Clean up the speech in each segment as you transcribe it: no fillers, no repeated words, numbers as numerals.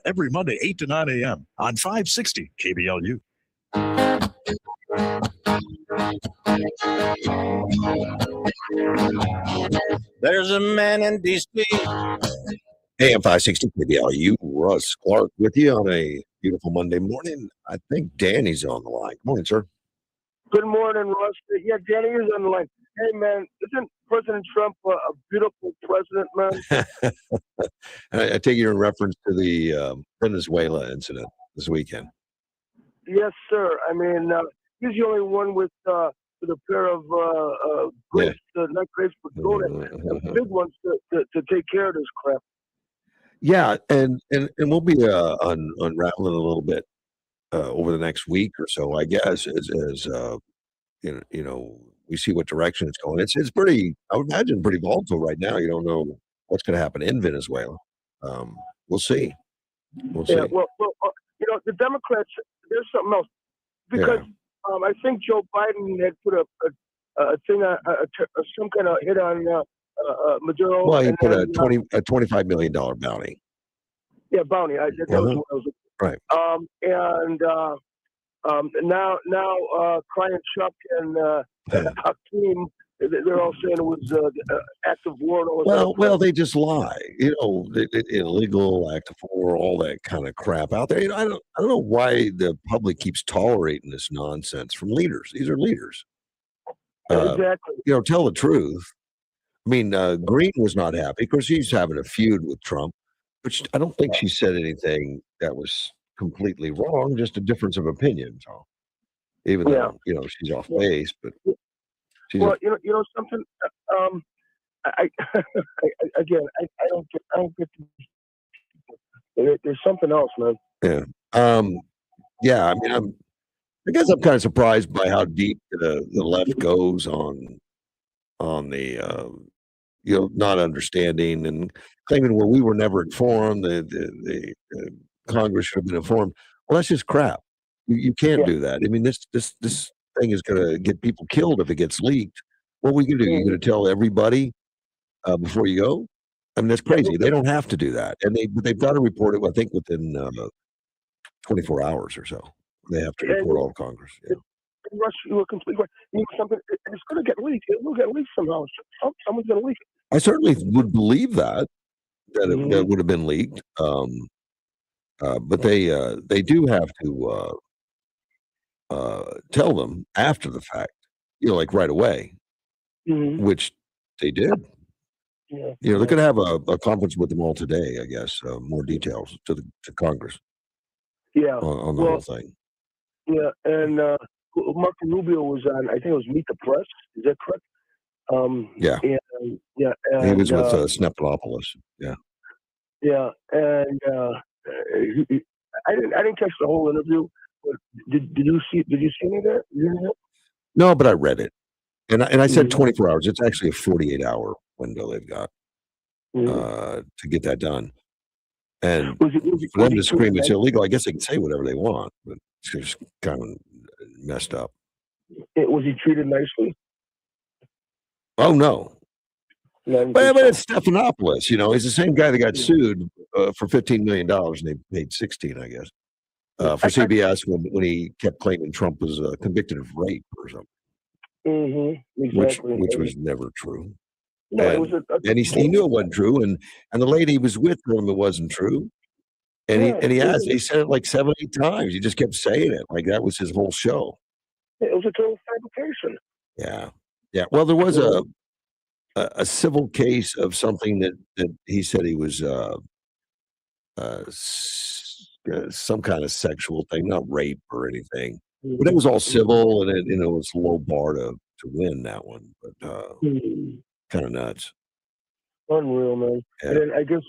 every Monday, 8 to 9 a.m. on 560 KBLU. There's a man in D.C. AM 560 KBLU, Russ Clark with you on a beautiful Monday morning. I think Danny's on the line. Good morning, sir. Good morning, Russ. Yeah, Danny is on the line. Hey, man, isn't President Trump a beautiful president, man? I take you in reference to the Venezuela incident this weekend. Yes, sir. I mean, he's the only one with a pair of grapes, not grapes, but gold, big ones to take care of this crap. Yeah, and we'll be unraveling a little bit over the next week or so, I guess, as we see what direction it's going. It's pretty, I would imagine, pretty volatile right now. You don't know what's going to happen in Venezuela. We'll see. Yeah, well, the Democrats, there's something else because I think Joe Biden had put a thing, some kind of hit on Maduro. Well, he put a $25 million bounty. Yeah, bounty. That was what I was right. Now, Client Chuck and Hakeem, they're all saying it was act of war. Well, they just lie. Illegal act of war, all that kind of crap out there. I don't know why the public keeps tolerating this nonsense from leaders. These are leaders. Exactly. Tell the truth. I mean, Green was not happy. Of course, she's having a feud with Trump, which I don't think she said anything that was completely wrong, just a difference of opinion. So, even though she's off base, but she's something. I don't get. There's something else, man. Yeah. I mean, I guess I'm kind of surprised by how deep the left goes on the not understanding and claiming, well, we were never informed. The Congress should have been informed. Well, that's just crap. You can't do that. I mean, this thing is going to get people killed if it gets leaked. What are we going to do? You're going to tell everybody before you go? I mean, that's crazy. They don't have to do that, and they've got to report it. I think within 24 hours or so, they have to report all of Congress. Yeah. Russ, you were completely right. Something, it's going to get leaked. It will get leaked somehow. Someone's going to leak it. I certainly would believe that it would have been leaked. But they do have to tell them after the fact, like right away, which they did. Yeah. They're going to have a conference with them all today, I guess. More details to Congress. Yeah. On the whole thing. Yeah, and Marco Rubio was on. I think it was Meet the Press. Is that correct? Yeah. And he was with Snephanopoulos. Yeah. Yeah, and I didn't catch the whole interview. But did you see any of that? No, but I read it, and I said 24 hours. It's actually a 48-hour window they've got to get that done. And for them to scream it's illegal, I guess they can say whatever they want, but it's just kind of messed up. Was he treated nicely? Oh no. But it's Stephanopoulos, he's the same guy that got sued for $15 million, and they paid $16, I guess, for CBS when he kept claiming Trump was convicted of rape or something, exactly. which was never true. No, and he knew it wasn't true, and the lady he was with told him it wasn't true, and he said it like 7, 8 times. He just kept saying it like that was his whole show. It was a total fabrication. Yeah. Well, there was a civil case of something that he said he was some kind of sexual thing, not rape or anything, but it was all civil, and it was a low bar to win that one, but kind of nuts. Unreal, man. Yeah. And then I just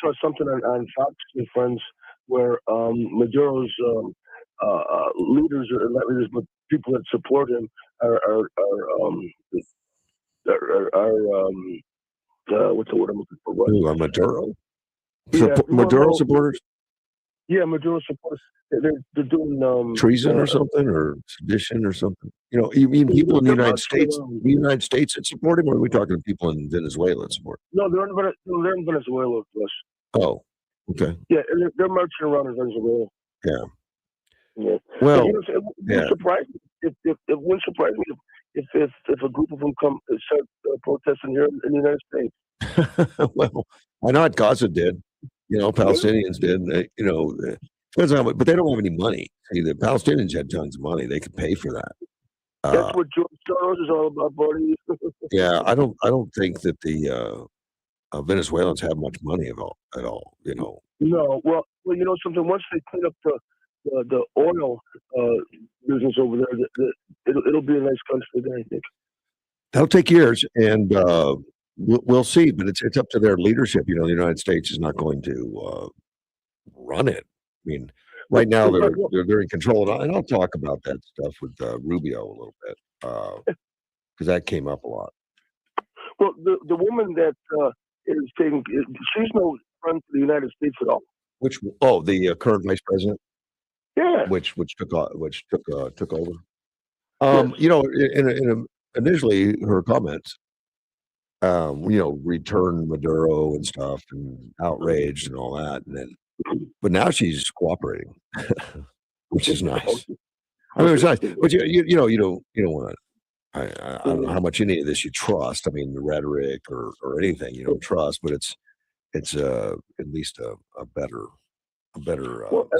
saw something on Fox and Friends where Maduro's leaders, or not leaders, but people that support him are what's the word I'm looking for? Maduro? Maduro supporters? Yeah, Maduro supporters. They're doing treason or something, or sedition or something. You mean people in the United States? The United States that support him, or are we talking people in Venezuela that support him? No, they're in Venezuela. Oh, Okay. Yeah, and they're marching around in Venezuela. Yeah. Yeah. Well, But, it wouldn't surprise me it wouldn't surprise me if a group of them come start protesting here in the United States. well, why not? Gaza did. Palestinians did. Depends on, but they don't have any money. See, the Palestinians had tons of money; they could pay for that. That's what George Soros is all about, buddy. Yeah, I don't think that the Venezuelans have much money at all. No, well, something. Once they clean up the oil business over there, it'll be a nice country again, I think. That'll take years, and we'll see. But it's up to their leadership. The United States is not going to run it. I mean, right now they're in control, and I'll talk about that stuff with Rubio a little bit because that came up a lot. Well, the woman that is taking, she's no friend to the United States at all. The current vice president? Yeah. Which took over. Yes. Initially her comments, return Maduro and stuff, and outraged and all that, but now she's cooperating, which is nice. I mean, it's nice, but you don't want to. I don't know how much any of this you trust. I mean, the rhetoric or anything you don't trust, but it's at least a better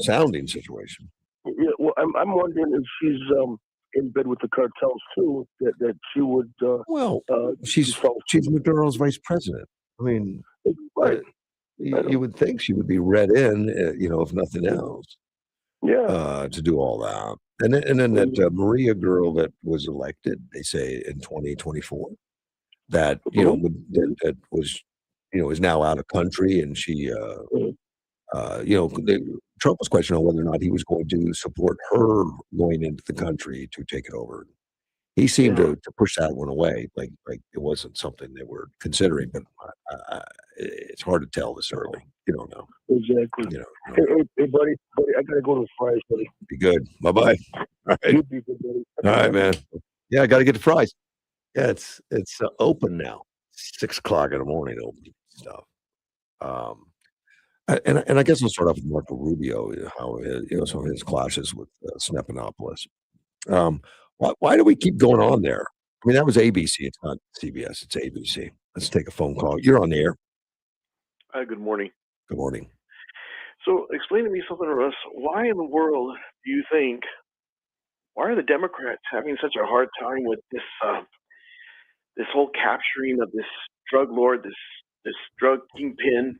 sounding situation. Yeah, well, I'm wondering if she's in bed with the cartels too. That she would. She's Maduro's vice president. I mean, right. You would think she would be read in, if nothing else. Yeah. To do all that, and then that Maria girl that was elected, they say in 2024, that that was is now out of country, and she Trump was questioning whether or not he was going to support her going into the country to take it over. He seemed to push that one away, like it wasn't something they were considering. But it's hard to tell this early. You don't know. Exactly. Hey, buddy, I gotta go to the fries, buddy. Be good. Bye bye. All right. You be good, buddy. All right, man. Yeah, I got to get the fries. Yeah, it's open now. 6:00 in the morning. Open stuff. And I guess I'll start off with Marco Rubio. How some of his clashes with Stephanopoulos. Why do we keep going on there? I mean, that was ABC. It's not CBS. It's ABC. Let's take a phone call. You're on the air. Good morning. Good morning. So explain to me something, Russ. Why in the world do you think, why are the Democrats having such a hard time with this this whole capturing of this drug lord, this drug kingpin?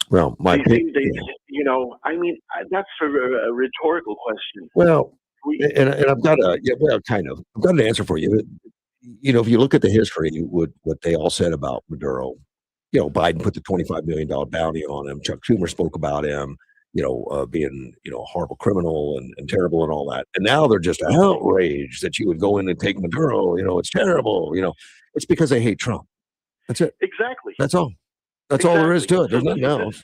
Well, I mean, that's a rhetorical question. Well, and I've got I've got an answer for you. If you look at the history, what they all said about Maduro, Biden put the $25 million bounty on him. Chuck Schumer spoke about him, being, a horrible criminal and terrible and all that. And now they're just outraged that you would go in and take Maduro. It's terrible. It's because they hate Trump. That's it. Exactly. That's all. That's all there is to it. There's nothing else.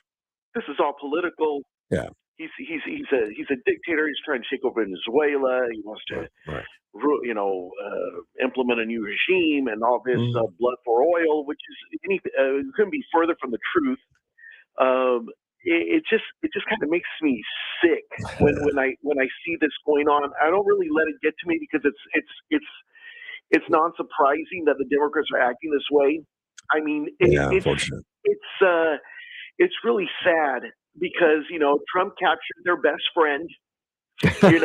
This is all political. Yeah. He's a dictator. He's trying to take over Venezuela. He wants to, implement a new regime and all this blood for oil, which is couldn't be further from the truth. It just kind of makes me sick when I see this going on. I don't really let it get to me because it's non-surprising that the Democrats are acting this way. I mean, it's really sad because Trump captured their best friend. And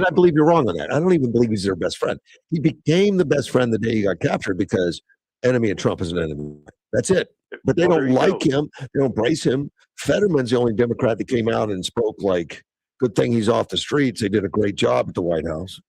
I believe you're wrong on that. I don't even believe he's their best friend. He became the best friend the day he got captured because enemy of Trump is an enemy. That's it. But they don't like him. They don't embrace him. Fetterman's the only Democrat that came out and spoke like, good thing he's off the streets. They did a great job at the White House.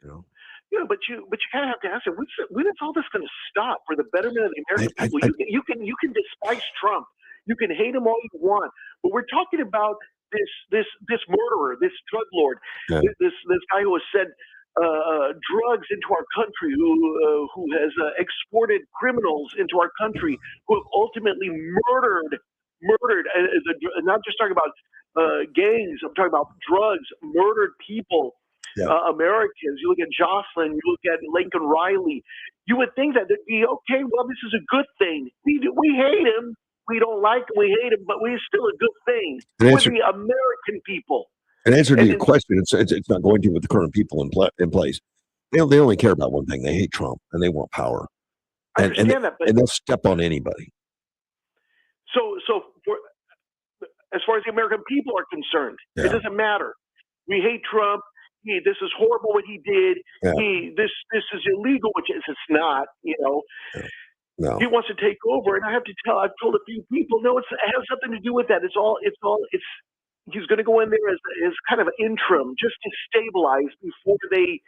Yeah, but you kind of have to ask him, when is all this going to stop for the betterment of the American people? You can despise Trump. You can hate him all you want. But we're talking about this murderer, this drug lord, this guy who has sent drugs into our country, who has exported criminals into our country, who have ultimately murdered. Not just talking about gangs. I'm talking about drugs, murdered people. Yeah. Americans. You look at Jocelyn. You look at Lincoln Riley. You would think that it'd be okay. Well, this is a good thing. We hate him. We don't like him, we hate him, but we're still a good thing. In We're answer, the American people. in answer to And your question, it's not going to with the current people in place. They only care about one thing. They hate Trump and they want power. I understand that, but And they'll step on anybody. so as far as the American people are concerned, Yeah. it doesn't matter. We hate Trump. This is horrible what he did. Yeah. This is illegal, which it's not. No. He wants to take over, and I've told a few people, no, it has nothing to do with that. He's going to go in there as kind of an interim, just to stabilize before they,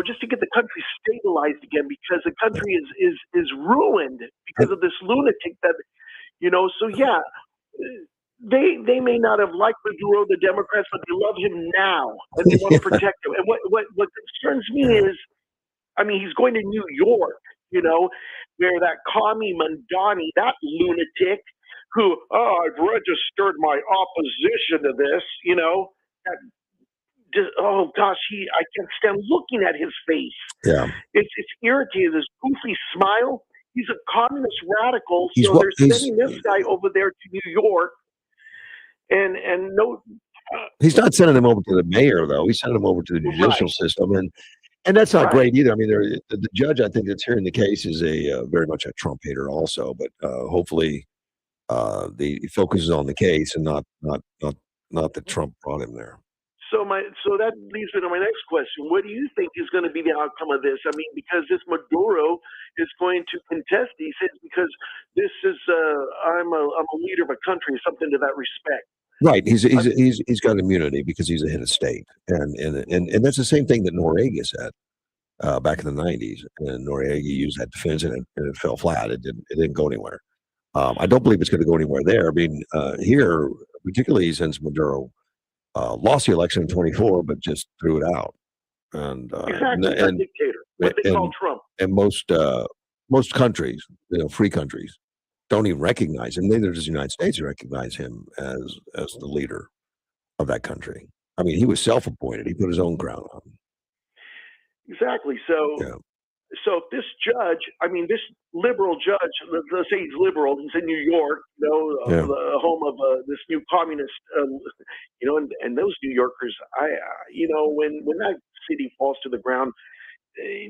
just to get the country stabilized again, because the country is ruined because of this lunatic that, so yeah, they may not have liked Maduro, the Democrats, but they love him now, and they want to protect him. And what concerns me is, he's going to New York, where that commie Mandani, that lunatic, who, I've registered my opposition to this, oh gosh, I can't stand looking at his face. Yeah. It's irritating, this goofy smile. He's a communist radical, so they're sending this guy over there to New York, and no. He's not sending him over to the mayor, though. He's sending him over to the judicial system, and that's not great either. The judge, I think, that's hearing the case is very much a Trump hater, also. But hopefully, he focuses on the case and not that Trump brought him there. So that leads me to my next question. What do you think is going to be the outcome of this? Because this Maduro is going to contest these things, because this is I'm a leader of a country, something to that respect. Right. He's got immunity because he's a head of state, and that's the same thing that Noriega said back in the 90s. And Noriega used that defense, and it fell flat. It didn't go anywhere. I don't believe it's going to go anywhere there. Here, particularly since Maduro lost the election in 24, but just threw it out. And exactly, a dictator. What they call Trump. And most countries, free countries, don't even recognize him. Neither does the United States recognize him as the leader of that country. He was self-appointed. He put his own crown on. Exactly. So, so if this judge, this liberal judge, let's say he's liberal, he's in New York, the home of this new communist, and those New Yorkers, when that city falls to the ground,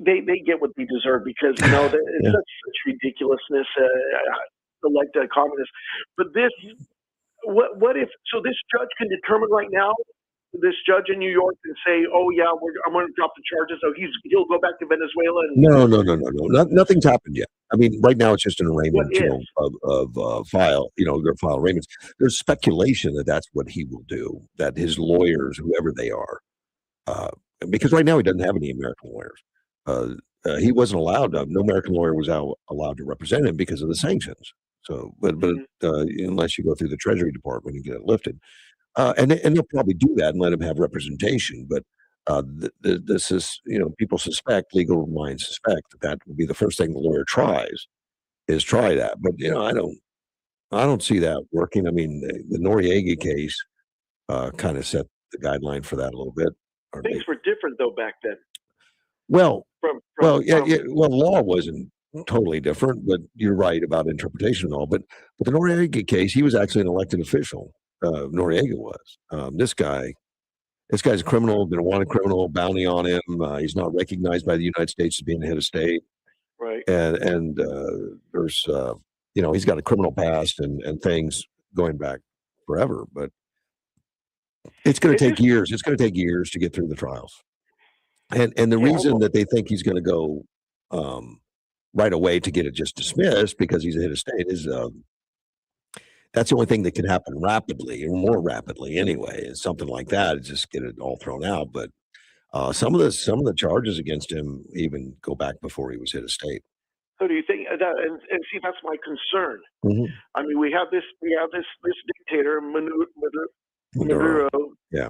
they get what they deserve, because it's such ridiculousness. Elect a communist, but what if? So this judge can determine right now. This judge in New York can say, "Oh yeah, I'm going to drop the charges." So he'll go back to Venezuela. No. Nothing's happened yet. Right now it's just an arraignment of file. Their file arraignments. There's speculation that that's what he will do. That his lawyers, whoever they are, because right now he doesn't have any American lawyers. He wasn't allowed. No American lawyer was allowed to represent him because of the sanctions. So, but unless you go through the Treasury Department and get it lifted, and they'll probably do that and let him have representation. But this is, people suspect, legal minds suspect that will be the first thing the lawyer tries, is try that. But I don't see that working. The Noriega case kind of set the guideline for that a little bit. Things were different though back then. Well, law wasn't totally different, but you're right about interpretation and all. But the Noriega case, he was actually an elected official. Noriega was. This guy's a criminal, been a wanted criminal, bounty on him. He's not recognized by the United States as being the head of state. Right. And there's, he's got a criminal past and things going back forever. But it's going to take years. It's going to take years to get through the trials. And the reason that they think he's going to go right away to get it just dismissed because he's a head of state is that's the only thing that can happen rapidly, or more rapidly anyway, is something like that. Just get it all thrown out. But some of the charges against him even go back before he was head of state. So do you think that? And see, that's my concern. Mm-hmm. We have this dictator Maduro. Yeah.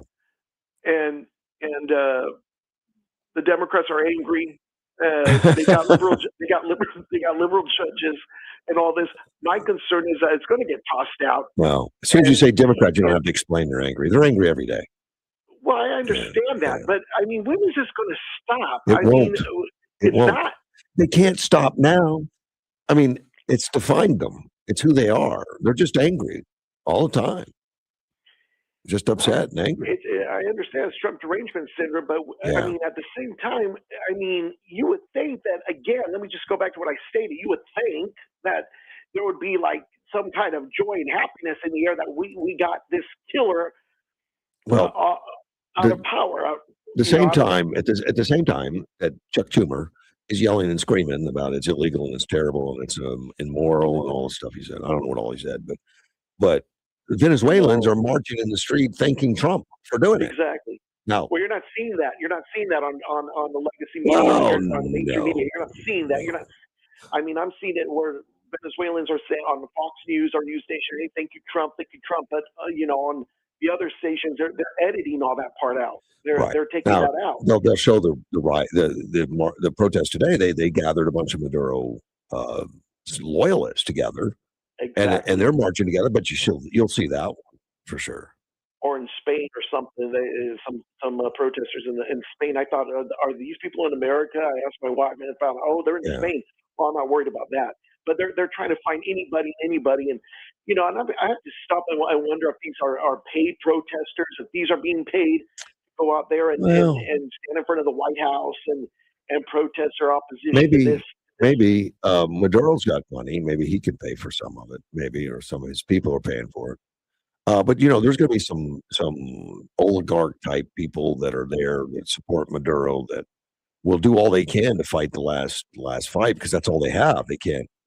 And the Democrats are angry. They got liberal judges and all this. My concern is that it's going to get tossed out. Well, as soon as you say Democrat, you don't have to explain they're angry. They're angry every day. Well, I understand that, but when is this going to stop? It won't. It's not. They can't stop now. It's defined them. It's who they are. They're just angry all the time. Just upset and angry. I understand it's Trump derangement syndrome, but Yeah. I mean, at the same time, I mean, you would think that, again, let me just go back to what I stated. You would think that there would be like some kind of joy and happiness in the air that we got this killer Well, out of power. At the same time that Chuck Schumer is yelling and screaming about it's illegal and it's terrible and it's immoral and all the stuff he said. I don't know what all he said, but the Venezuelans are marching in the street thanking Trump for doing it. Exactly. No. Well, you're not seeing that. You're not seeing that on the legacy media, on mainstream media. You're not seeing that. You're not. I mean, I'm seeing it where Venezuelans are saying on the Fox News or news station, "Hey, thank you, Trump," but on the other stations, they're editing all that part out. They're taking that out. They'll show the protest today. They gathered a bunch of Maduro loyalists together, exactly. and they're marching together. But you'll see that one for sure. Or in Spain or something, some protesters in Spain. I thought, are these people in America? I asked my wife, and I found, they're in Spain. Well, I'm not worried about that. But they're trying to find anybody, and and I have to stop and I wonder if these are paid protesters, if these are being paid to go out there and stand in front of the White House and protest their opposition. Maybe Maduro's got money. Maybe he could pay for some of it. Maybe, or some of his people are paying for it. But there's going to be some oligarch type people that are there that support Maduro that will do all they can to fight the last fight because that's all they have. They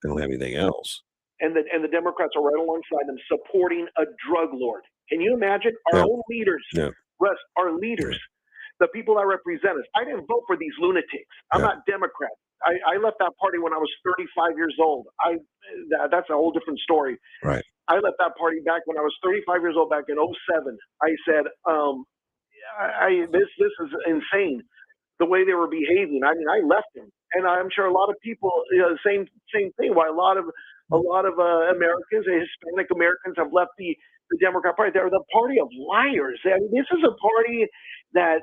don't have anything else. And the Democrats are right alongside them supporting a drug lord. Can you imagine our own leaders, Russ, our leaders, the people that represent us? I didn't vote for these lunatics. I'm not Democrat. I left that party when I was 35 years old. That's a whole different story. Right. I left that party back when I was 35 years old, back in 2007. I said, this is insane, the way they were behaving. I mean, I left them, and I'm sure a lot of people, same thing. Why a lot of Americans, Hispanic Americans, have left the Democrat Party. They're the party of liars. I mean, this is a party that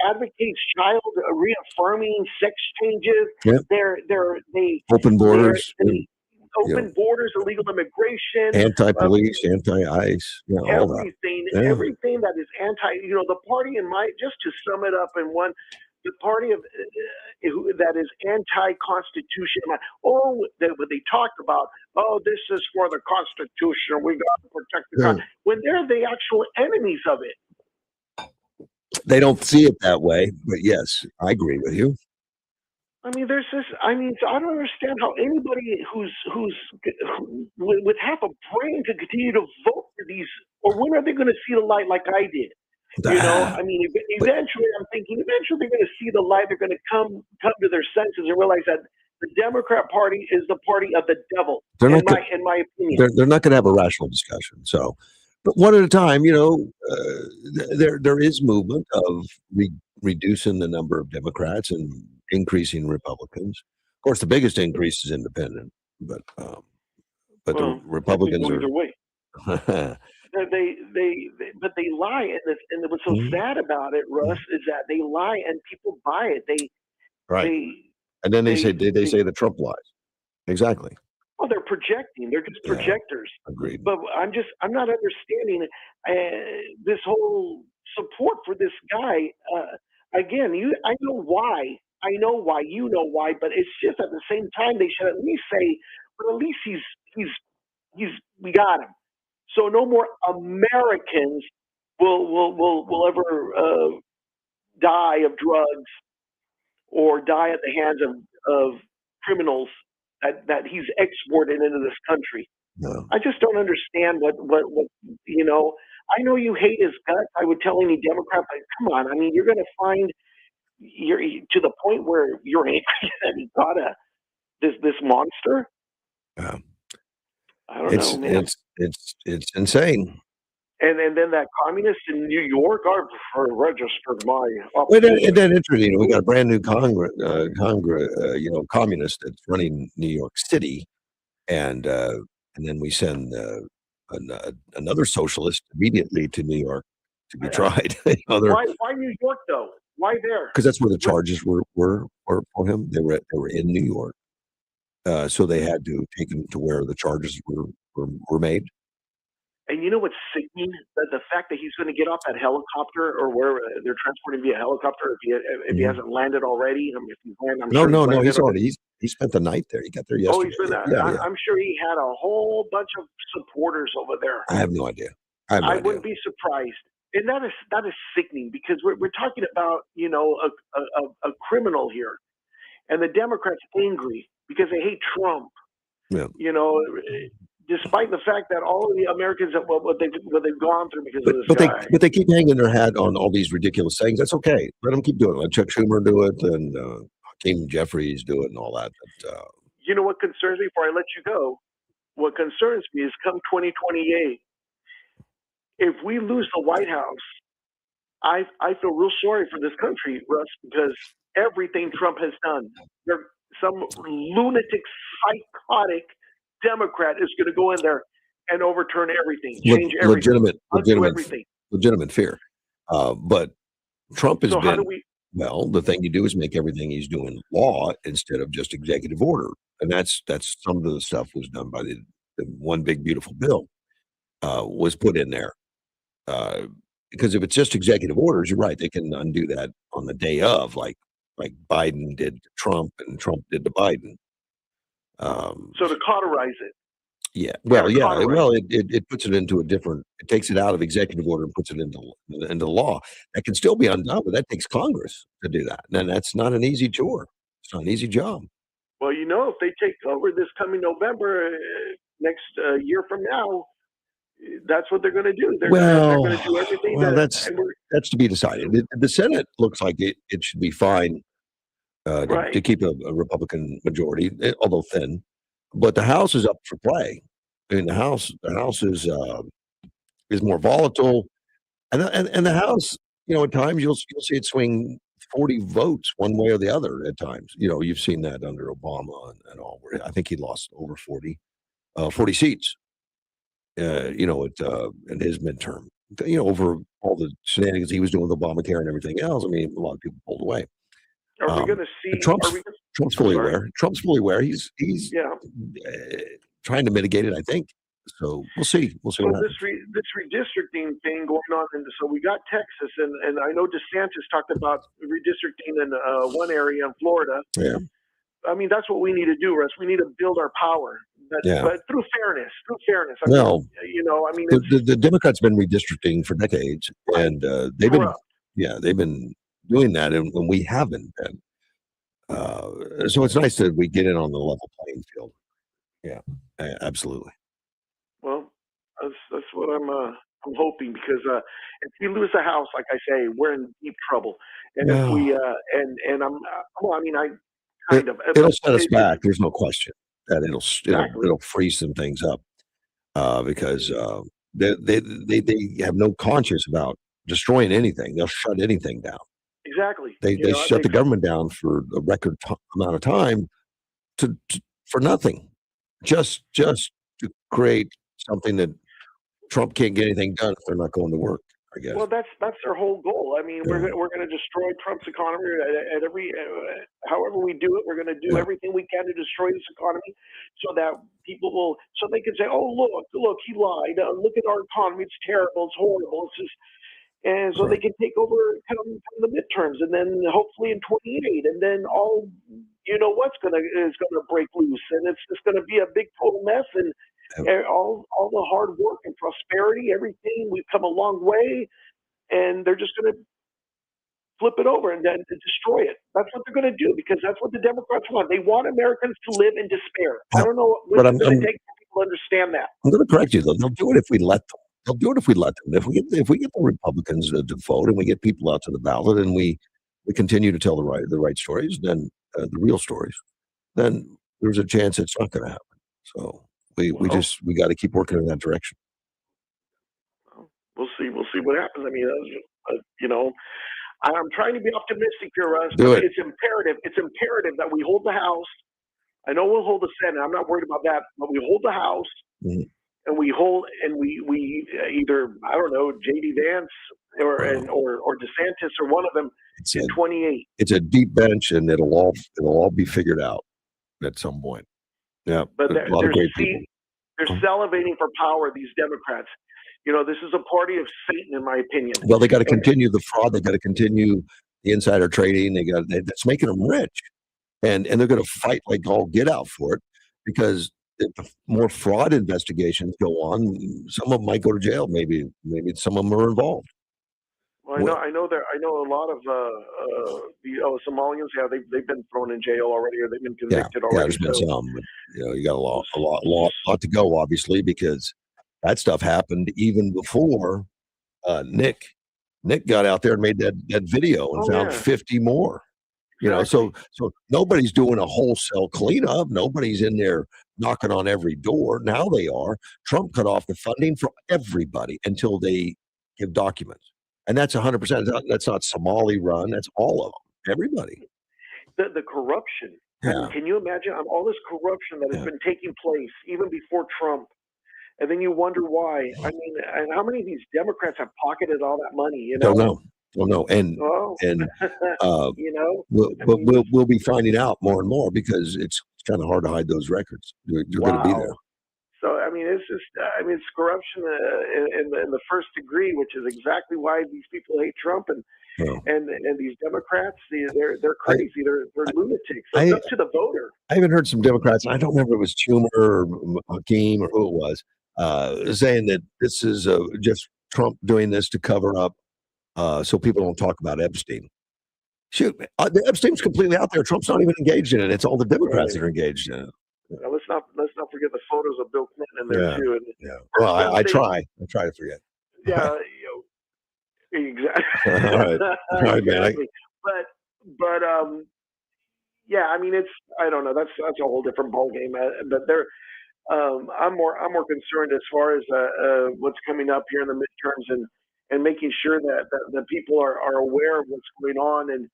advocates child reaffirming sex changes. Yep. They open borders. Open borders, illegal immigration, anti-police, anti-ICE, all that. Everything that is the party just to sum it up in one, the party of that is anti-constitution. What they talked about, this is for the Constitution. We got to protect the Constitution. When they're the actual enemies of it. They don't see it that way, but yes, I agree with you. I mean, there's this. I mean, so I don't understand how anybody who's with half a brain could continue to vote for these. Or when are they going to see the light like I did? I mean, eventually, I'm thinking, eventually they're going to see the light. They're going to come to their senses and realize that the Democrat Party is the party of the devil. In my opinion, they're not going to have a rational discussion. So, but one at a time. There is movement of reducing the number of Democrats and increasing Republicans. Of course, the biggest increase is independent, but the Republicans are. Either way. They lie, and what's so sad about it, Russ, is that they lie and people buy it. And then they say the Trump lies. Exactly. Well, they're projecting. They're just projectors. Agreed. But I'm not understanding this whole support for this guy. Again, I know why. I know why. You know why. But it's just at the same time they should at least say, but at least we got him. So no more Americans will ever die of drugs or die at the hands of criminals that he's exported into this country. No. I just don't understand what I know you hate his guts. I would tell any Democrat, but come on, I mean, you're going to find you're to the point where you're angry that he got this monster. Yeah. I don't know, man. It's insane. And then that communist in New York, registered my. And then interesting, we got a brand new communist that's running New York City, and then we send another socialist immediately to New York to be tried. Why New York though? Why there? Because that's where the charges were for him. They were in New York. So they had to take him to where the charges were made. And you know what's sickening? The fact that he's going to get off that helicopter, or where they're transporting via helicopter, if he hasn't landed already. I mean, if he's landed, I'm No, sure no, no. landed He's already he spent the night there. He got there Oh, yesterday. he's been. Yeah. I'm sure he had a whole bunch of supporters over there. I have no idea. I have no I idea. wouldn't be surprised. And that is sickening, because we're talking about, you know, a criminal here, and the Democrats angry because they hate Trump. Yeah. You know, despite the fact that all of the Americans have what they've gone through because of this But guy. they keep hanging their hat on all these ridiculous things. That's okay. Let them keep doing it. Let Chuck Schumer do it, and Hakeem Jeffries do it, and all that. But, you know what concerns me? Before I let you go, what concerns me is come 2028, if we lose the White House, I feel real sorry for this country, Russ, because everything Trump has done, some lunatic, psychotic Democrat is going to go in there and overturn everything, change everything, undo everything. legitimate fear. But Trump has So how been do we? well. The thing you do is make everything he's doing law instead of just executive order, and that's some of the stuff was done by the one big beautiful bill was put in there. Because if it's just executive orders, you're right. They can undo that on the day of, like Biden did to Trump and Trump did to Biden. So to cauterize it. Yeah. Well, yeah. cauterize Well, it puts it into a different. It takes it out of executive order and puts it into law. That can still be undone, but that takes Congress to do that, and that's not an easy chore. It's not an easy job. Well, you know, if they take over this coming November, next year from now, that's what they're going to do. They're going to do everything. That's to be decided. The Senate looks like it should be fine to keep a Republican majority, although thin. But the House is up for play. I mean, the House is more volatile, and the House, you know, at times you'll see it swing 40 votes one way or the other. At times, you know, you've seen that under Obama and all. Where I think he lost over 40 seats. You know, in his midterm, you know, over all the shenanigans he was doing with Obamacare and everything else. I mean, a lot of people pulled away. Are we going to see? Trump's fully aware. Trump's fully aware. He's trying to mitigate it, I think. So we'll see. We'll see. So this redistricting thing going on, and so we got Texas, and I know DeSantis talked about redistricting in one area in Florida. Yeah. I mean, that's what we need to do, Russ. We need to build our power, but through fairness. I mean, you know, I mean, the Democrats been redistricting for decades, and they've been doing that, and when we haven't been. So it's nice that we get in on the level playing field. Yeah, absolutely. Well, that's what I'm hoping, because if we lose the House, like I say, we're in deep trouble. And if we it'll set us back. There's no question that it'll freeze some things up because they have no conscience about destroying anything. They'll shut anything down. Exactly. They shut the government down for a record amount of time for nothing, just to create something that Trump can't get anything done if they're not going to work, I guess. Well, that's their whole goal. I mean, we're going to destroy Trump's economy at every however we do it. We're going to do everything we can to destroy this economy, so that people will, so they can say, "Oh, look, he lied. Look at our economy. It's terrible. It's horrible. It's just." And so they can take over come the midterms, and then hopefully in 28, and then all, you know, is going to break loose, and it's just going to be a big total mess, and all the hard work and prosperity, everything, we've come a long way, and they're just going to flip it over and then destroy it. That's what they're going to do, because that's what the Democrats want. They want Americans to live in despair. I don't know what it's going to take for people to understand that. I'm going to correct you, though. They'll do it if we let them. They'll do it if we let them. If we get the Republicans to vote, and we get people out to the ballot, and we continue to tell the right stories, then the real stories, then there's a chance it's not going to happen. So we got to keep working in that direction. We'll see what happens. I mean, you know, I'm trying to be optimistic here, Russ. Do it. It's imperative that we hold the House. I know we'll hold the Senate. I'm not worried about that, but we hold the House. Mm-hmm. And we either, I don't know, J.D. Vance or DeSantis or one of them in 28. It's a deep bench, and it'll all be figured out at some point. Yeah, But a lot of great people. they're salivating for power, these Democrats. This is a party of Satan, in my opinion. Well, they got to continue the fraud. They got to continue the insider trading. That's making them rich, and they're going to fight like all get out for it, because if the more fraud investigations go on, some of them might go to jail. Maybe some of them are involved. Well, I know a lot of the Somalians. Yeah, they've been thrown in jail already, or they've been convicted already. Yeah, there's been some, but you got a lot to go, obviously, because that stuff happened even before Nick got out there and made that video and found 50 more. So nobody's doing a wholesale cleanup. Nobody's in there knocking on every door. Now they are. Trump cut off the funding for everybody until they give documents. And that's 100%. That's not Somali run. That's all of them. Everybody. The corruption. Yeah. Can you imagine all this corruption that has been taking place even before Trump? And then you wonder why. I mean, and how many of these Democrats have pocketed all that money? Don't know. And we'll be finding out more and more, because it's kind of hard to hide those records. You're going to be there. So I mean, it's corruption in the first degree, which is exactly why these people hate Trump and these Democrats. They're crazy. They're lunatics. It's up to the voter. I even heard some Democrats. I don't remember if it was Schumer or Hakeem or who it was, saying that this is just Trump doing this to cover up, so people don't talk about Epstein. Shoot, Epstein's completely out there. Trump's not even engaged in it. It's all the Democrats that are engaged in it. Now, let's not forget the photos of Bill Clinton in there too. Well, I try to forget. Yeah, exactly. All right, man. Exactly. But yeah, I mean, I don't know. That's a whole different ballgame. But I'm more concerned as far as what's coming up here in the midterms and making sure that the people are aware of what's going on and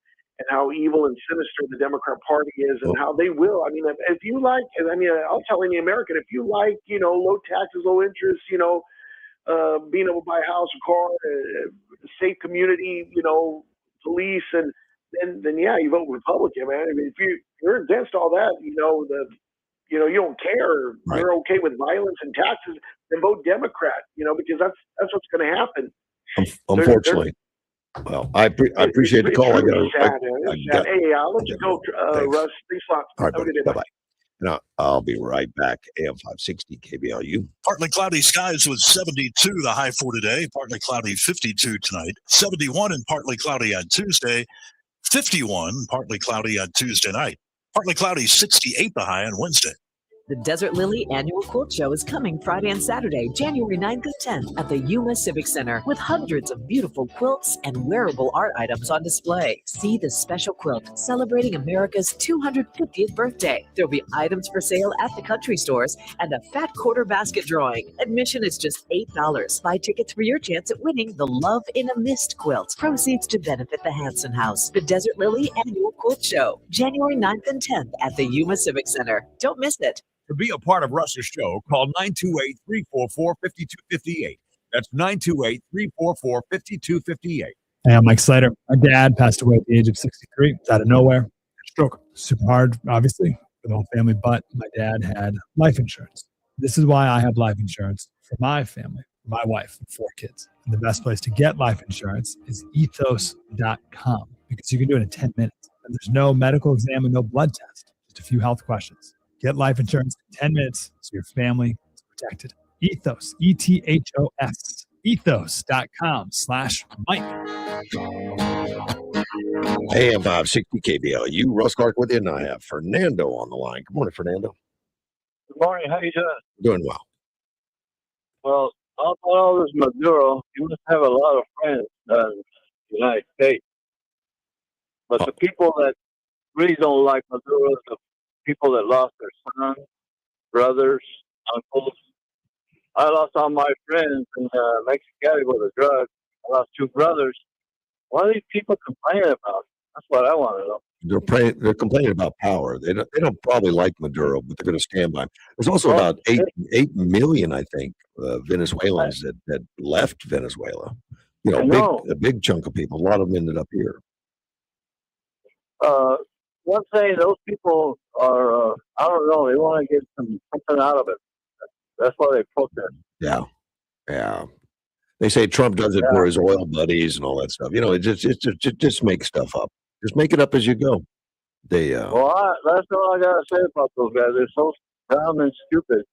how evil and sinister the Democrat Party is, and how they will. I mean, if you like, I'll tell any American, if you like, low taxes, low interest, being able to buy a house, a car, a safe community, police, and then yeah, you vote Republican, man. I mean, if you're against all that, you don't care, right. You're okay with violence and taxes, then vote Democrat, because that's what's going to happen. Unfortunately. Well, I appreciate the call. Hey, I'll let you go, Russ. Thanks a lot. All right, buddy. Bye-bye. Now, I'll be right back. AM 560 KBLU. Partly cloudy skies with 72 the high for today. Partly cloudy 52 tonight. 71 and partly cloudy on Tuesday. 51 partly cloudy on Tuesday night. Partly cloudy 68 the high on Wednesday. The Desert Lily Annual Quilt Show is coming Friday and Saturday, January 9th and 10th at the Yuma Civic Center, with hundreds of beautiful quilts and wearable art items on display. See the special quilt celebrating America's 250th birthday. There'll be items for sale at the country stores and a fat quarter basket drawing. Admission is just $8. Buy tickets for your chance at winning the Love in a Mist quilt. Proceeds to benefit the Hanson House. The Desert Lily Annual Quilt Show, January 9th and 10th at the Yuma Civic Center. Don't miss it. To be a part of Russ's show, call 928-344-5258. That's 928-344-5258. Hey, I'm Mike Slater. My dad passed away at the age of 63. It's out of nowhere. Stroke. Super hard, obviously, for the whole family, but my dad had life insurance. This is why I have life insurance for my family, for my wife, and 4 kids. And the best place to get life insurance is ethos.com, because you can do it in 10 minutes. And there's no medical exam and no blood test, just a few health questions. Get life insurance in 10 minutes so your family is protected. Ethos, ETHOS, ethos.com/Mike. AM 560 KBLU. Russ Clark with you, and I have Fernando on the line. Good morning, Fernando. Good morning. How you doing? Doing well. Well, all this Maduro, you must have a lot of friends in the United States. But the people that really don't like Maduro is the people that lost their sons, brothers, uncles. I lost all my friends in Mexicali with the drugs. I lost 2 brothers. What are these people complaining about? That's what I want to know. They're complaining about power. They don't probably like Maduro, but they're going to stand by him. There's also about 8 million, I think, Venezuelans that left Venezuela. A big chunk of people. A lot of them ended up here. one thing, those people are, I don't know, they want to get something out of it. That's why they protest. Yeah. Yeah. They say Trump does it for his oil buddies and all that stuff. You know, it just make stuff up. Just make it up as you go. They Well, that's all I gotta say about those guys. They're so dumb and stupid.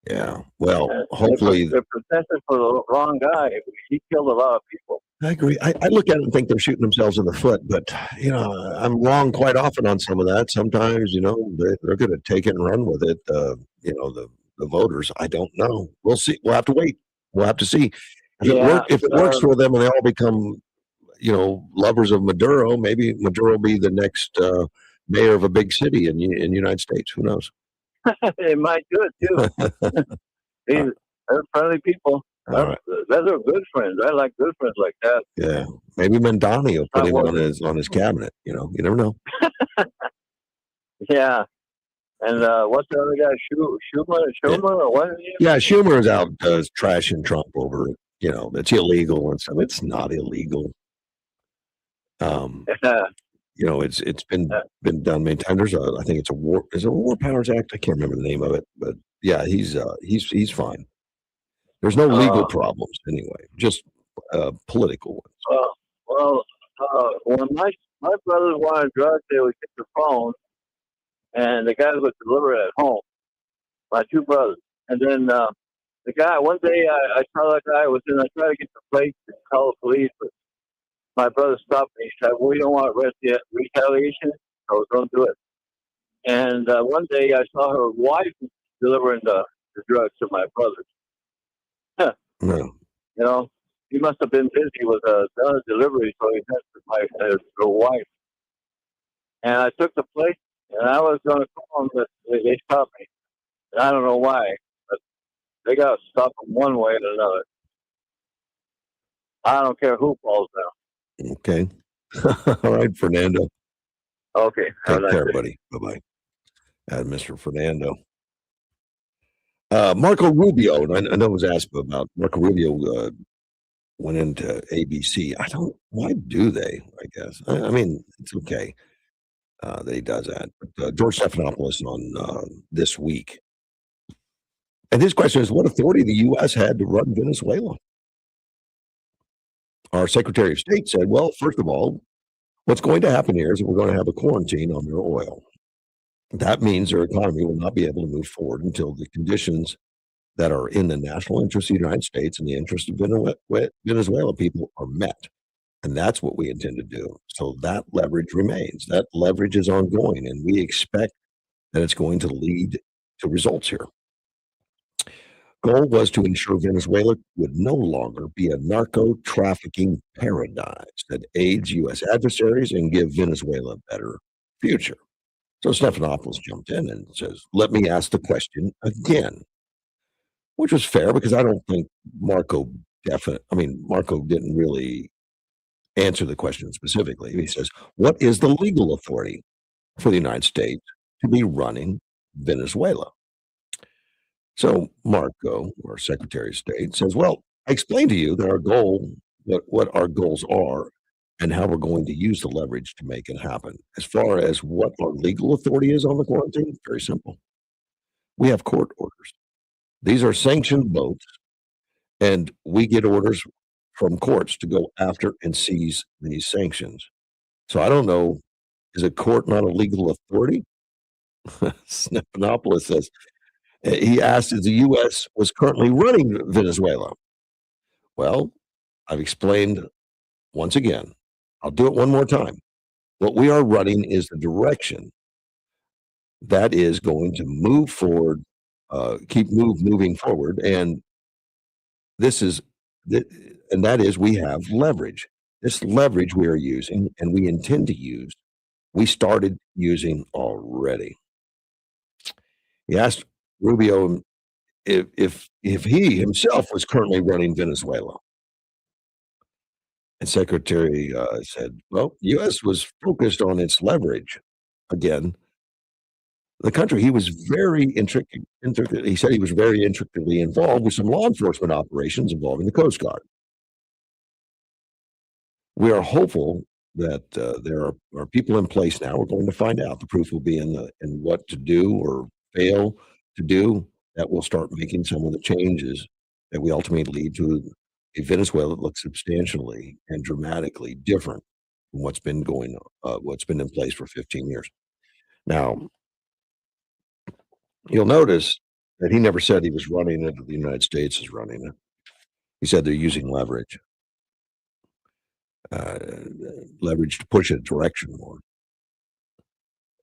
yeah. Well, And hopefully they're protesting for the wrong guy. He killed a lot of people. I agree. I look at it and think they're shooting themselves in the foot, but you know, I'm wrong quite often on some of that. Sometimes, you know, they're going to take it and run with it. You know, the voters. I don't know. We'll see. We'll have to wait. We'll have to see if it works for them and they all become, you know, lovers of Maduro. Maybe Maduro will be the next mayor of a big city in the United States. Who knows? They might do it too. They're friendly people. All right. Those are good friends. I like good friends like that. Yeah, maybe Mandani will put him on his cabinet. You know, you never know. Yeah. And what's the other guy? Schumer or what? Yeah, Schumer is out trashing Trump over, you know, it's illegal and stuff. It's not illegal. You know, it's been done many times. There's I think it's a War Powers Act. I can't remember the name of it, but yeah, he's fine. There's no legal problems anyway, just political ones. When my brothers wanted drugs, they would get the phone, and the guys would deliver it at home. My two brothers, and then the guy. One day, I saw that guy was in. I tried to get the plate to call the police, but my brother stopped me. He said, "Well, we don't want retaliation, so don't do it." And one day, I saw her wife delivering the drugs to my brothers. No. You know, he must have been busy with another delivery, so he sent her wife. And I took the plate, and I was going to call them, but they stopped me. And I don't know why, but they got to stop them one way or another. I don't care who falls down. Okay. All right, Fernando. Okay. Take care, buddy. Bye-bye. Mr. Fernando. Marco Rubio, and I know it was asked about Marco Rubio went into ABC. Why do they, I guess? I mean, it's okay that he does that. But George Stephanopoulos on This Week. And his question is, what authority the U.S. had to run Venezuela? Our Secretary of State said, well, first of all, what's going to happen here is that we're going to have a quarantine on their oil. That means their economy will not be able to move forward until the conditions that are in the national interest of the United States and the interest of Venezuela people are met. And that's what we intend to do. So that leverage remains. That leverage is ongoing, and we expect that it's going to lead to results here. Goal was to ensure Venezuela would no longer be a narco-trafficking paradise that aids U.S. adversaries and give Venezuela a better future. So Stephanopoulos jumped in and says, let me ask the question again, which was fair because I don't think Marco didn't really answer the question specifically. He says, what is the legal authority for the United States to be running Venezuela? So Marco, our Secretary of State, says, well, I explained to you that our goal, what our goals are, and how we're going to use the leverage to make it happen. As far as what our legal authority is on the quarantine, very simple. We have court orders. These are sanctioned boats, and we get orders from courts to go after and seize these sanctions. So I don't know, is a court not a legal authority? Stephanopoulos says, he asked if the U.S. was currently running Venezuela. Well, I've explained once again. I'll do it one more time. What we are running is the direction that is going to move forward, moving forward, and that is we have leverage. This leverage we are using, and we intend to use. We started using already. He asked Rubio if he himself was currently running Venezuela. And Secretary said, well, U.S. was focused on its leverage. Again, the country, he was very he said he was very intricately involved with some law enforcement operations involving the Coast Guard. We are hopeful that there are people in place now. We're going to find out. The proof will be in what to do or fail to do. That will start making some of the changes that we ultimately lead to a Venezuela that looks substantially and dramatically different from what's been what's been in place for 15 years. Now, you'll notice that he never said he was running it, or the United States is running it. He said they're using leverage. Leverage to push a direction more.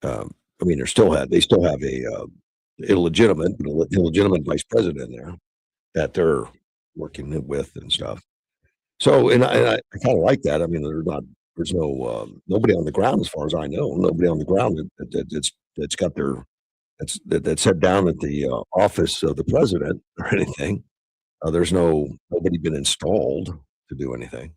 I mean, they still have a illegitimate vice president there that they're working with and stuff. So, and I kind of like that. I mean, there's no nobody on the ground, as far as I know, nobody on the ground that's set down at the office of the president or anything. There's nobody been installed to do anything.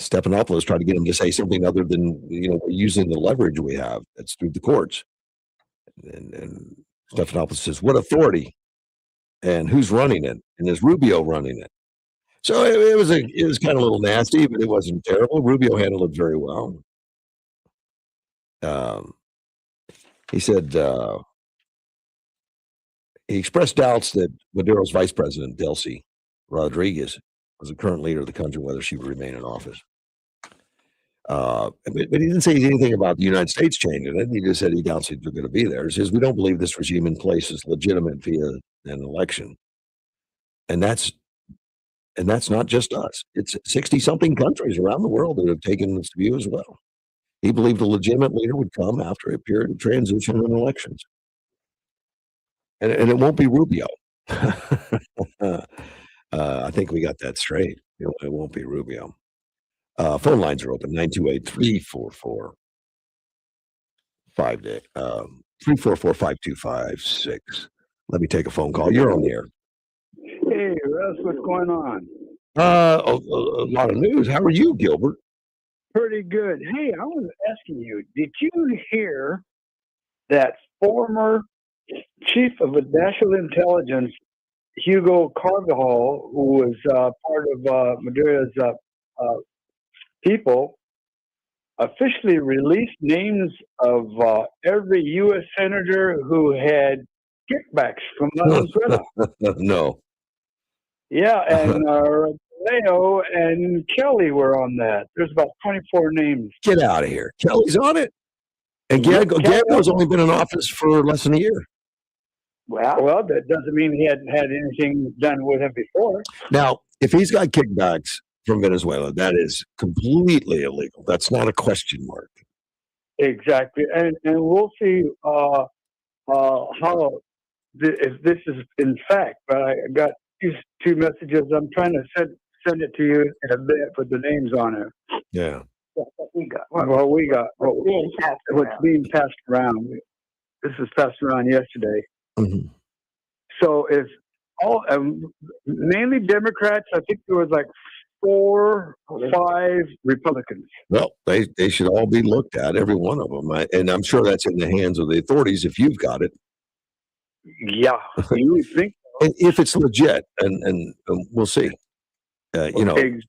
Stephanopoulos tried to get him to say something other than, we're using the leverage we have that's through the courts. And Stephanopoulos says, what authority? And who's running it? And is Rubio running it? So it was kind of a little nasty, but it wasn't terrible. Rubio handled it very well. He said he expressed doubts that Maduro's vice president, Delcy Rodriguez, was the current leader of the country, whether she would remain in office. But he didn't say anything about the United States changing it. He just said he doubts they're going to be there. He says, we don't believe this regime in place is legitimate via an election. And that's not just us. It's 60-something countries around the world that have taken this view as well. He believed a legitimate leader would come after a period of transition and elections. And it won't be Rubio. I think we got that straight. It won't be Rubio. Phone lines are open, 928-344-5256. Let me take a phone call. You're on the air. Hey, Russ, what's going on? A lot of news. How are you, Gilbert? Pretty good. Hey, I was asking you, did you hear that former chief of national intelligence, Hugo Carvajal, who was part of Maduro's people, officially released names of every U.S. senator who had kickbacks from Venezuela? No. Yeah, and Leo and Kelly were on that. There's about 24 names. Get out of here. Kelly's on it. And Gago's only been in office for less than a year. Well, that doesn't mean he hadn't had anything done with him before. Now, if he's got kickbacks from Venezuela, that is completely illegal. That's not a question mark. Exactly. And we'll see how if this is in fact. But I got two messages. I'm trying to send it to you in a bit with the names on it. Yeah. What's being passed around. This was passed around yesterday. Mm-hmm. So it's all mainly Democrats. I think there was like 4 or 5 Republicans. Well, they should all be looked at, every one of them. And I'm sure that's in the hands of the authorities if you've got it. Yeah, you would think so. And if it's legit, and we'll see. Exactly.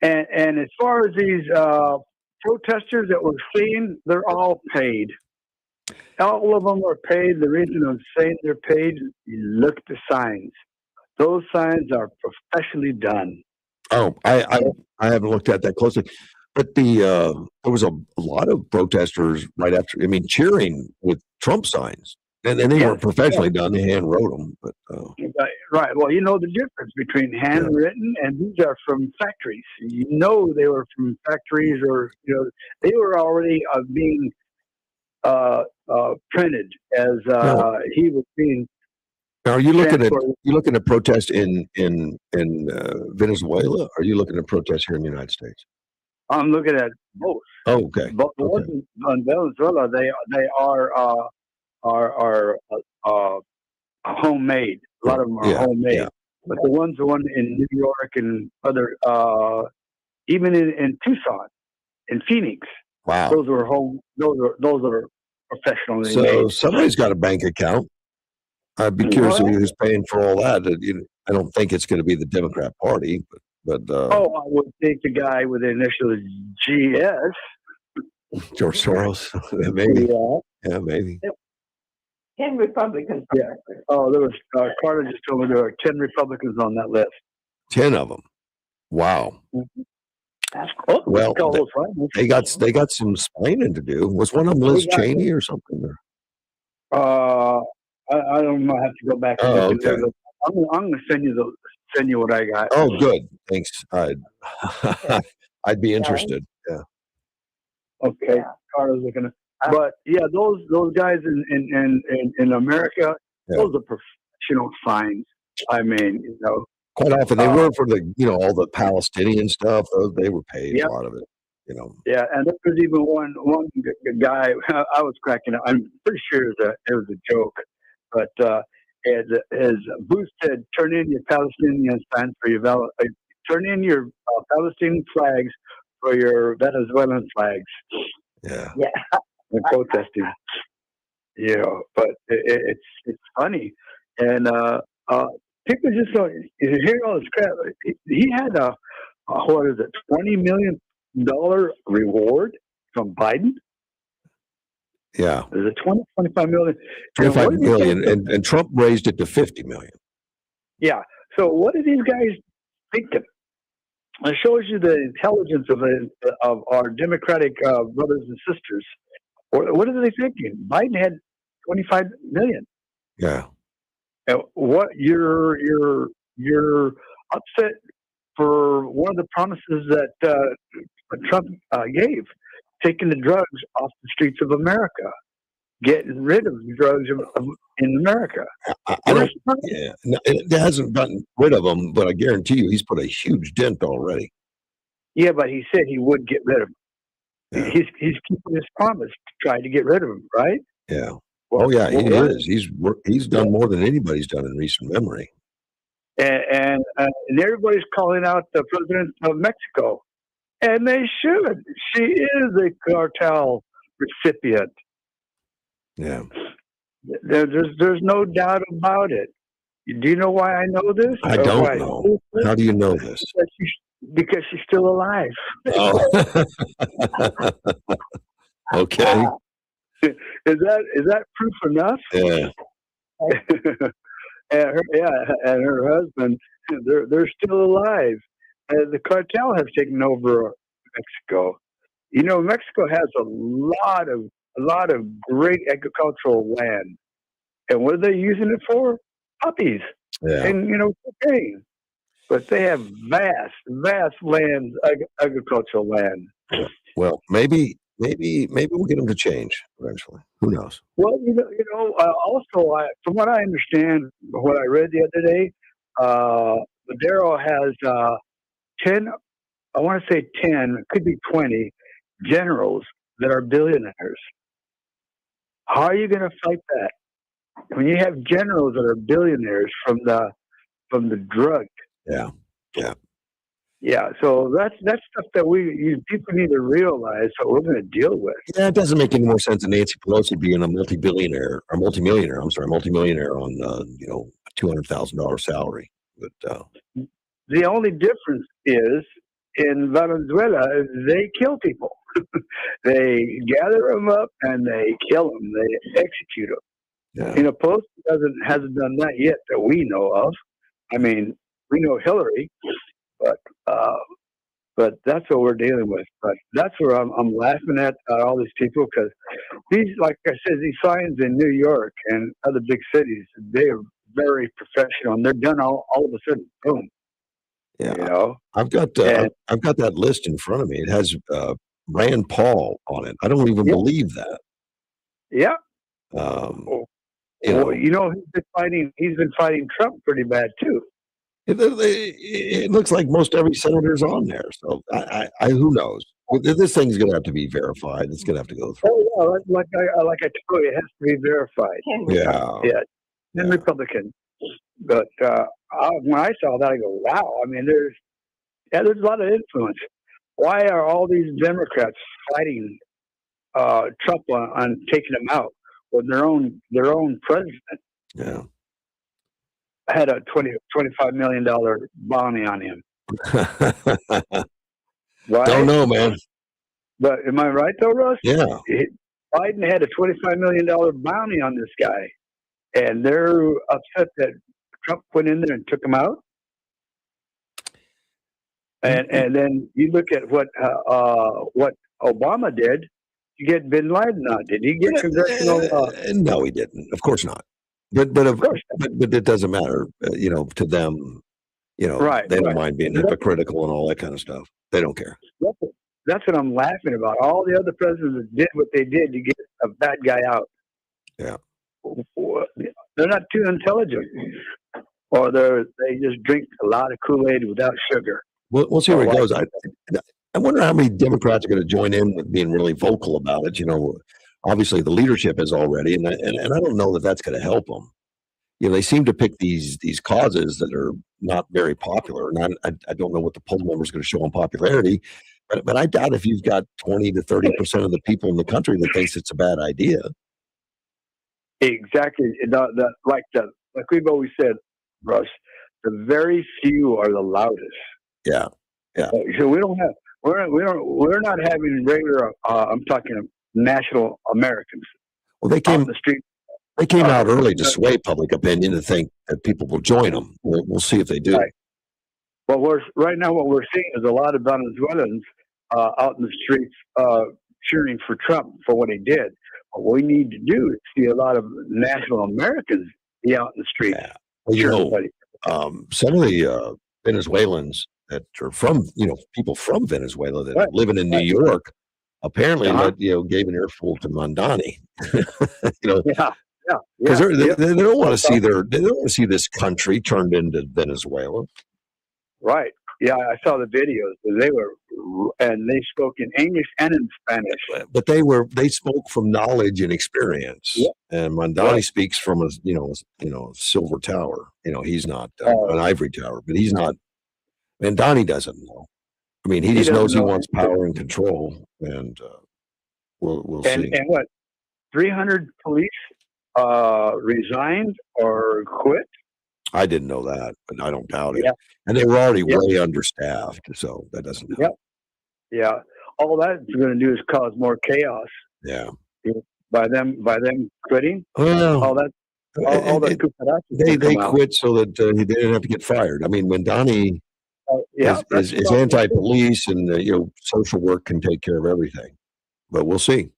And as far as these protesters that we're seeing, they're all paid. All of them are paid. The reason I'm saying they're paid, you look at the signs. Those signs are professionally done. Oh, I haven't looked at that closely, but there was a lot of protesters right after. I mean, cheering with Trump signs, and they weren't professionally done. They hand wrote them, but right. Well, you know the difference between handwritten and these are from factories. You know they were from factories, or they were already being printed as he was being. Now, are you looking at protests in Venezuela? Or are you looking at protests here in the United States? I'm looking at both. Oh, okay. But the ones in Venezuela, they are homemade. A lot of them are homemade. Yeah. But the one in New York and other, even in Tucson, in Phoenix, wow, those are home. Those are professionally made. So somebody's got a bank account. I'd be curious who's paying for all that. I don't think it's going to be the Democrat Party, but but I would think the guy with the initial GS. George Soros, maybe. Yeah. Yeah, maybe. 10 Republicans. Yeah. Oh, there was Carter just told me there are 10 Republicans on that list. 10 of them. Wow. Oh, Well, they got some explaining to do. Was one of them Liz Cheney or something? I don't know. I have to go back. And Oh, okay. I'm going to send you what I got. Oh, good. Thanks. I'd be interested. Yeah. Okay. Carter's looking at. But yeah, those guys in America, those are professional signs. I mean, quite often they were for the all the Palestinian stuff. They were paid a lot of it. Yeah, and there was even one guy. I was cracking up. I'm pretty sure it was a joke, but his booth said, "Turn in your Palestinian signs for your turn in your Palestinian flags for your Venezuelan flags." Yeah. And protesting, but it's funny, and people just don't hear all this crap. He had a $20 million reward from Biden. Yeah, there's a 25 million. 25 million, and Trump raised it to 50 million. Yeah. So what are these guys thinking? It shows you the intelligence of our Democratic brothers and sisters. What are they thinking? Biden had 25 million. Yeah. What you're upset for one of the promises that Trump gave, taking the drugs off the streets of America, getting rid of the drugs in America. It hasn't gotten rid of them, but I guarantee you he's put a huge dent already. Yeah, but he said he would get rid of them. Yeah. He's keeping his promise to try to get rid of them, right? Yeah. Well, he is. He's done more than anybody's done in recent memory. And everybody's calling out the president of Mexico, and they should. She is a cartel recipient. Yeah. There's no doubt about it. Do you know why I know this? I don't know. How do you know this? Because she's still alive. Oh. Okay. Is that proof enough? Yeah. and her husband, they're still alive. The cartel has taken over Mexico. Mexico has a lot of great agricultural land, and what are they using it for? Puppies. Yeah. And cocaine. But they have vast lands, agricultural land. Well, maybe we'll get them to change eventually. Who knows? Well, also, from what I understand, what I read the other day, Maduro has 10. I want to say 10. It could be 20 generals that are billionaires. How are you going to fight that when you have generals that are billionaires from the drug? Yeah. So that's stuff that people need to realize that we're going to deal with. Yeah, it doesn't make any more sense than Nancy Pelosi being a multimillionaire on $200,000 salary. But the only difference is in Venezuela, they kill people. They gather them up and they kill them. They execute them. Yeah. Pelosi hasn't done that yet that we know of. I mean, we know Hillary, but that's what we're dealing with. But that's where I'm laughing at all these people, because like I said, these signs in New York and other big cities, they are very professional, and they're done all of a sudden. Boom. Yeah. I've got that list in front of me. It has Rand Paul on it. I don't even believe that. Yeah. He's been fighting Trump pretty bad too. It looks like most every senator's on there. So I who knows? This thing's going to have to be verified. It's going to have to go through. Oh yeah, like I told you, it has to be verified. And Republican. But when I saw that, I go, wow. I mean, there's a lot of influence. Why are all these Democrats fighting Trump on taking him out when their own president had a $25 million bounty on him? Right? Don't know, man. But am I right though, Russ? Yeah. Biden had a $25 million bounty on this guy, and they're upset that Trump went in there and took him out. And then you look at what Obama did. You get Bin Laden out. Did he get congressional? No, he didn't. Of course not. But of course, but it doesn't matter. To them, right? They don't mind being hypocritical and all that kind of stuff. They don't care. That's what I'm laughing about. All the other presidents did what they did to get a bad guy out. Yeah. They're not too intelligent, or they just drink a lot of Kool-Aid without sugar. We'll see where it goes. I wonder how many Democrats are going to join in with being really vocal about it. Obviously the leadership is already, and I don't know that that's going to help them. They seem to pick these causes that are not very popular, and I don't know what the poll number is going to show on popularity, but I doubt if you've got 20 to 30% of the people in the country that thinks it's a bad idea. Exactly. Like we've always said, Russ, the very few are the loudest. Yeah. So we're not having regular. I'm talking national Americans. Well, they came on the street. They came out early to sway public opinion to think that people will join them. We'll see if they do. Right. Well, right now what we're seeing is a lot of Venezuelans out in the streets cheering for Trump for what he did. What we need to do is see a lot of national Americans be out in the streets. Yeah. Well, some of the Venezuelans that are from, people from Venezuela that are living in New York, apparently gave an earful to Mondani. Because they don't want to see they don't want to see this country turned into Venezuela. Right. Yeah, I saw the videos. They spoke in English and in Spanish. But they spoke from knowledge and experience. Yep. And Mondani speaks from a silver tower. He's not an ivory tower, but he's not. Mondani doesn't know. I mean, he just knows he wants power and control, and we'll see. And what? 300 police resigned or quit? I didn't know that, but I don't doubt it. Yeah. And they were already way understaffed, so that doesn't help. Yeah. All that's going to do is cause more chaos. Yeah. By them quitting. Well, all that. They quit so that they didn't have to get fired. I mean, when Donnie is anti-police, and social work can take care of everything. But we'll see.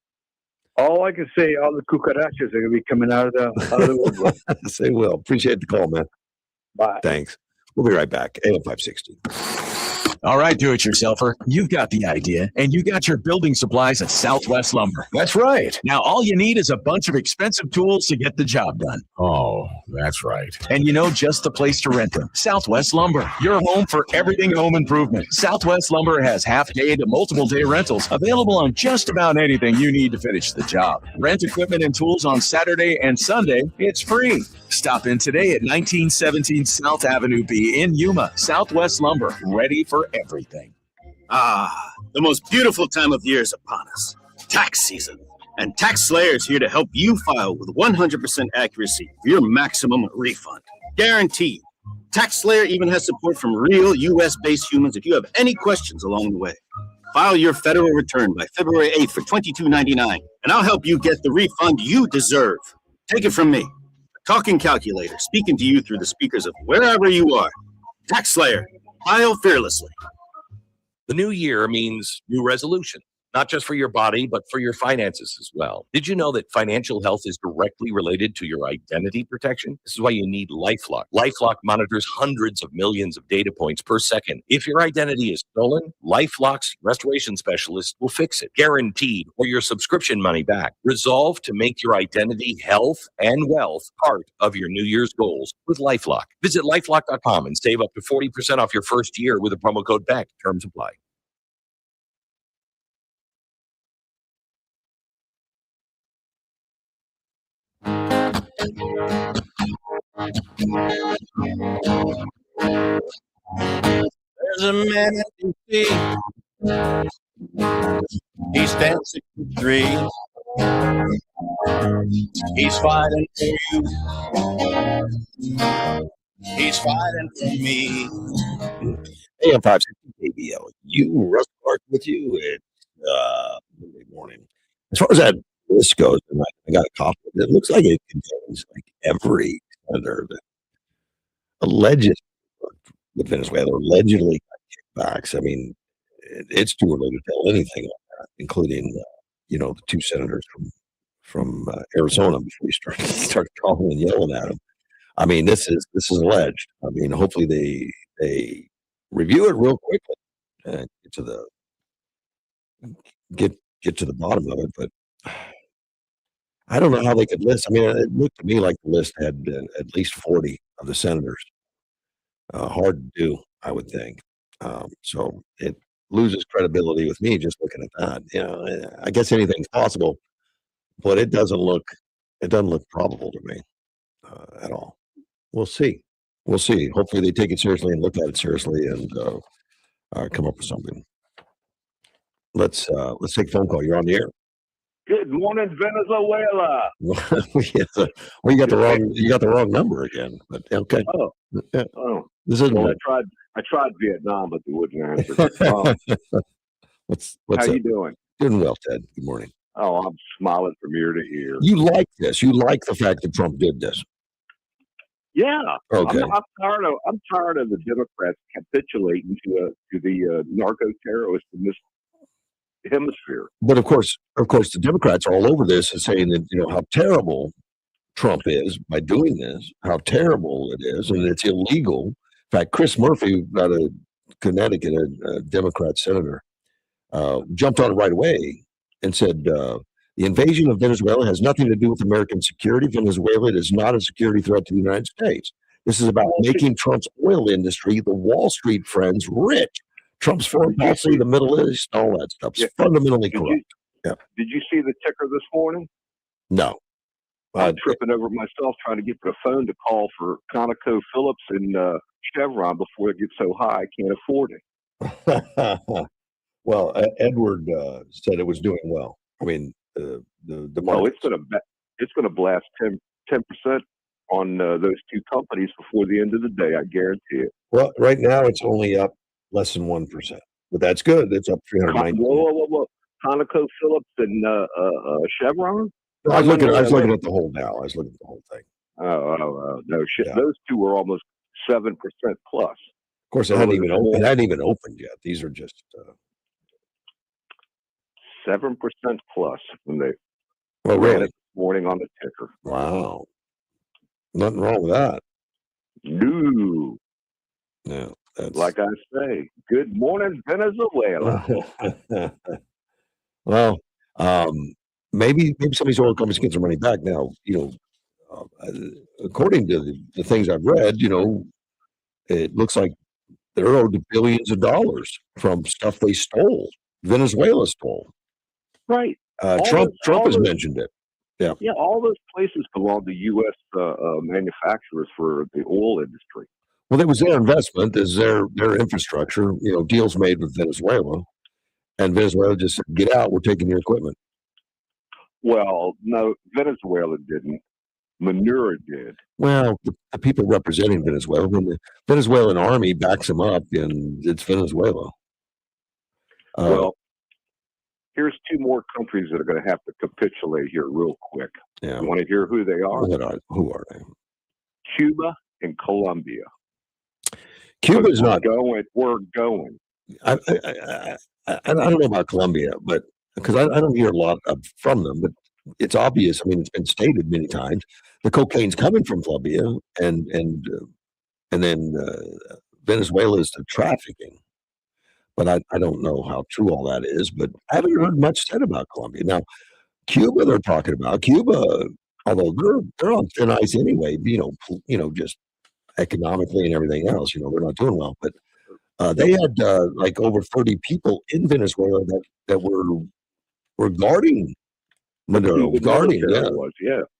All I can say, all the cucarachas are going to be coming out of the woodwork. They will. Appreciate the call, man. Bye. Thanks. We'll be right back. AM 560. All right, do-it-yourselfer. You've got the idea, and you got your building supplies at Southwest Lumber. That's right. Now, all you need is a bunch of expensive tools to get the job done. Oh, that's right. And just the place to rent them. Southwest Lumber, your home for everything home improvement. Southwest Lumber has half-day to multiple-day rentals available on just about anything you need to finish the job. Rent equipment and tools on Saturday and Sunday. It's free. Stop in today at 1917 South Avenue B in Yuma. Southwest Lumber, ready for everything. The most beautiful time of year is upon us. Tax season. And Tax Slayer is here to help you file with 100% accuracy for your maximum refund. Guaranteed. Tax Slayer even has support from real U.S.-based humans if you have any questions along the way. File your federal return by February 8th for $22.99, and I'll help you get the refund you deserve. Take it from me. Talking calculator, speaking to you through the speakers of wherever you are. Tax Slayer, file fearlessly. The new year means new resolution, not just for your body, but for your finances as well. Did you know that financial health is directly related to your identity protection? This is why you need LifeLock. LifeLock monitors hundreds of millions of data points per second. If your identity is stolen, LifeLock's restoration specialist will fix it, guaranteed, or your subscription money back. Resolve to make your identity, health, and wealth part of your New Year's goals with LifeLock. Visit LifeLock.com and save up to 40% off your first year with the promo code BECK. Terms apply. There's a man in D.C. He stands 63. He's fighting for you. He's fighting for me. AM 560 KBL. You, Russ Clark, with you. It's Monday morning. As far as that list goes, and I got a copy of it. It looks like it contains like every senator that allegedly worked with Venezuela, allegedly got kickbacks. I mean, it's too early to tell anything on that, including the two senators from Arizona before you start calling and yelling at them. I mean, this is alleged. I mean, hopefully they review it real quickly and get to the bottom of it. But I don't know how they could list. I mean, it looked to me like the list had at least 40 of the senators. Hard to do, I would think. So it loses credibility with me just looking at that. I guess anything's possible, but it doesn't look probable to me at all. We'll see. We'll see. Hopefully they take it seriously and look at it seriously and come up with something. Let's take a phone call. You're on the air. Good morning, Venezuela. Well, you got the wrong number again. But okay. Oh. This isn't. Well, I tried Vietnam, but they wouldn't answer. What's How up? you doing? Doing well, Ted. Good morning. Oh, I'm smiling from ear to ear. You like this? You like the fact that Trump did this? Yeah. Okay. I'm tired of the Democrats capitulating to the narco terrorists in this hemisphere. But of course, the Democrats are all over this and saying that how terrible Trump is by doing this, how terrible it is, and it's illegal. In fact, Chris Murphy out of Connecticut, a Democrat senator, jumped on it right away and said the invasion of Venezuela has nothing to do with American security. Venezuela is not a security threat to the United States. This is about making Trump's oil industry, the Wall Street friends, rich. Trump's foreign policy, the Middle East, all that stuff is fundamentally corrupt. Did you see the ticker this morning? No. I'm tripping over myself trying to get to the phone to call for ConocoPhillips and Chevron before it gets so high I can't afford it. Well, Edward said it was doing well. I mean, the market. It's gonna blast 10% on those two companies before the end of the day. I guarantee it. Well, right now it's only up less than 1%, but that's good. It's up 390. Whoa! ConocoPhillips and Chevron. I was looking at the whole now. I was looking at the whole thing. Oh no shit! Yeah. Those two were almost 7% plus. Of course, it hadn't even opened. It hadn't even opened yet. These are just 7% plus when they ran it this morning on the ticker. Wow, nothing wrong with that. No. Yeah, that's like I say. Good morning, Venezuela. Well, maybe some of these oil companies get their money back now. According to the things I've read, it looks like they're owed billions of dollars from stuff they stole. Venezuela stole. Right. Trump has mentioned it. Yeah. Yeah. All those places belong to U.S. Manufacturers for the oil industry. Well, it was their investment, is their infrastructure. Deals made with Venezuela, and Venezuela just said, "Get out. We're taking your equipment." Well, no, Venezuela didn't. Maduro did. Well, the people representing Venezuela, when the Venezuelan army backs them up, and it's Venezuela. Well, here's two more countries that are going to have to capitulate here real quick. Yeah. You want to hear who they are? Who are they? Cuba and Colombia. Cuba's not going. We're going. I don't know about Colombia, but because I don't hear a lot from them, but it's obvious. I mean, it's been stated many times the cocaine's coming from Colombia, and then Venezuela is the trafficking. But I don't know how true all that is. But I haven't heard much said about Colombia. Now, Cuba, they're talking about Cuba, although they're on thin ice anyway. Just economically and everything else. They're not doing well. But they had like over 30 people in Venezuela that were guarding Maduro.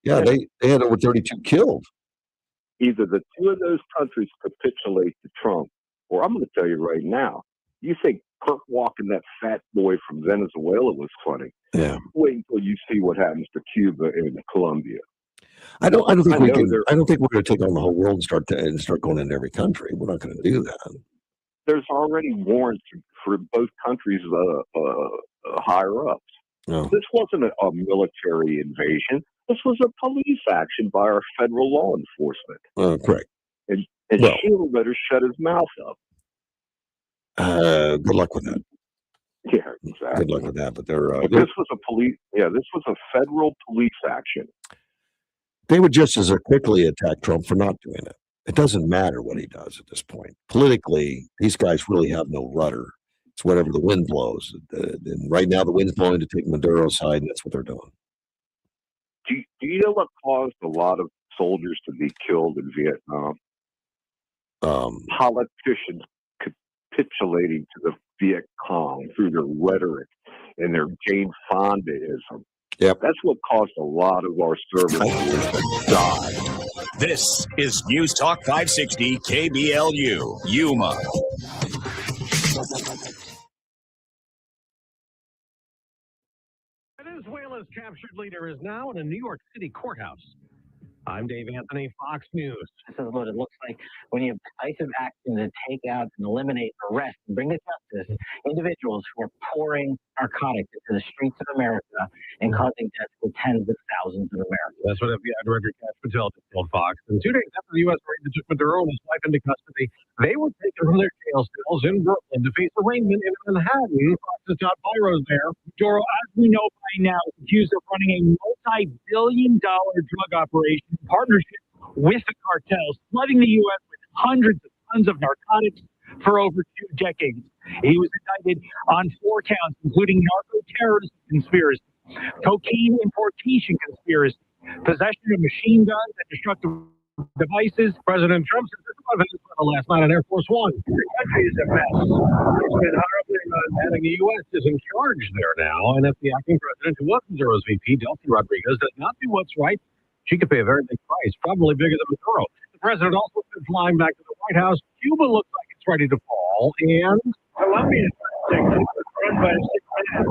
Yeah. They had over 32 killed. Either the two of those countries capitulate to Trump, or I'm going to tell you right now. You think Kirk walking that fat boy from Venezuela was funny? Yeah. Wait until you see what happens to Cuba and Colombia. I don't think we're going to take on the whole world and start going into every country. We're not going to do that. there's already warrants for both countries' higher ups. No. This wasn't a military invasion. This was a police action by our federal law enforcement. Correct. And Well, Sheila better shut his mouth up. Good luck with that. Yeah, exactly. Good luck with that. But But this was a police. Yeah, this was a federal police action. they would just as quickly attack Trump for not doing it. It doesn't matter what he does at this point. Politically, these guys really have no rudder. It's whatever the wind blows. And right now, the wind's blowing to take Maduro's side, and that's what they're doing. Do you know what caused a lot of soldiers to be killed in Vietnam? Politicians capitulating to the Viet Cong through their rhetoric and their Jane Fondaism. Yep. That's what caused a lot of our service to die. This is News Talk 560 KBLU, Yuma. Venezuela's captured leader is now in a New York City courthouse. I'm Dave Anthony, Fox News. This is what it looks like when you have decisive action to take out and eliminate, arrest, and bring to justice individuals who are pouring narcotics into the streets of America and causing deaths to tens of thousands of Americans. That's what FBI Director Cash Patel just told Fox. And 2 days after the U.S. raid that took Maduro and his wife into custody, they were taken from their jail cells in Brooklyn to face arraignment in Manhattan. Fox's Todd Byro's there. Maduro, as we know by now, is accused of running a multi-billion-dollar drug operation in partnership with the cartels, flooding the U.S. with hundreds of tons of narcotics for over 2 decades. He was indicted on 4 counts, including narco-terrorism conspiracy, cocaine importation conspiracy, possession of machine guns and destructive devices. President Trump said this about Venezuela last night on Air Force One. The country is a mess. It's been horribly run, and the U.S. is in charge there now. And if the acting president, who was Maduro's VP, Delcy Rodriguez, does not do what's right, she could pay a very big price, probably bigger than Maduro. The president also been flying back to the White House. Cuba looks like it's ready to fall, and Colombia is run by a sick man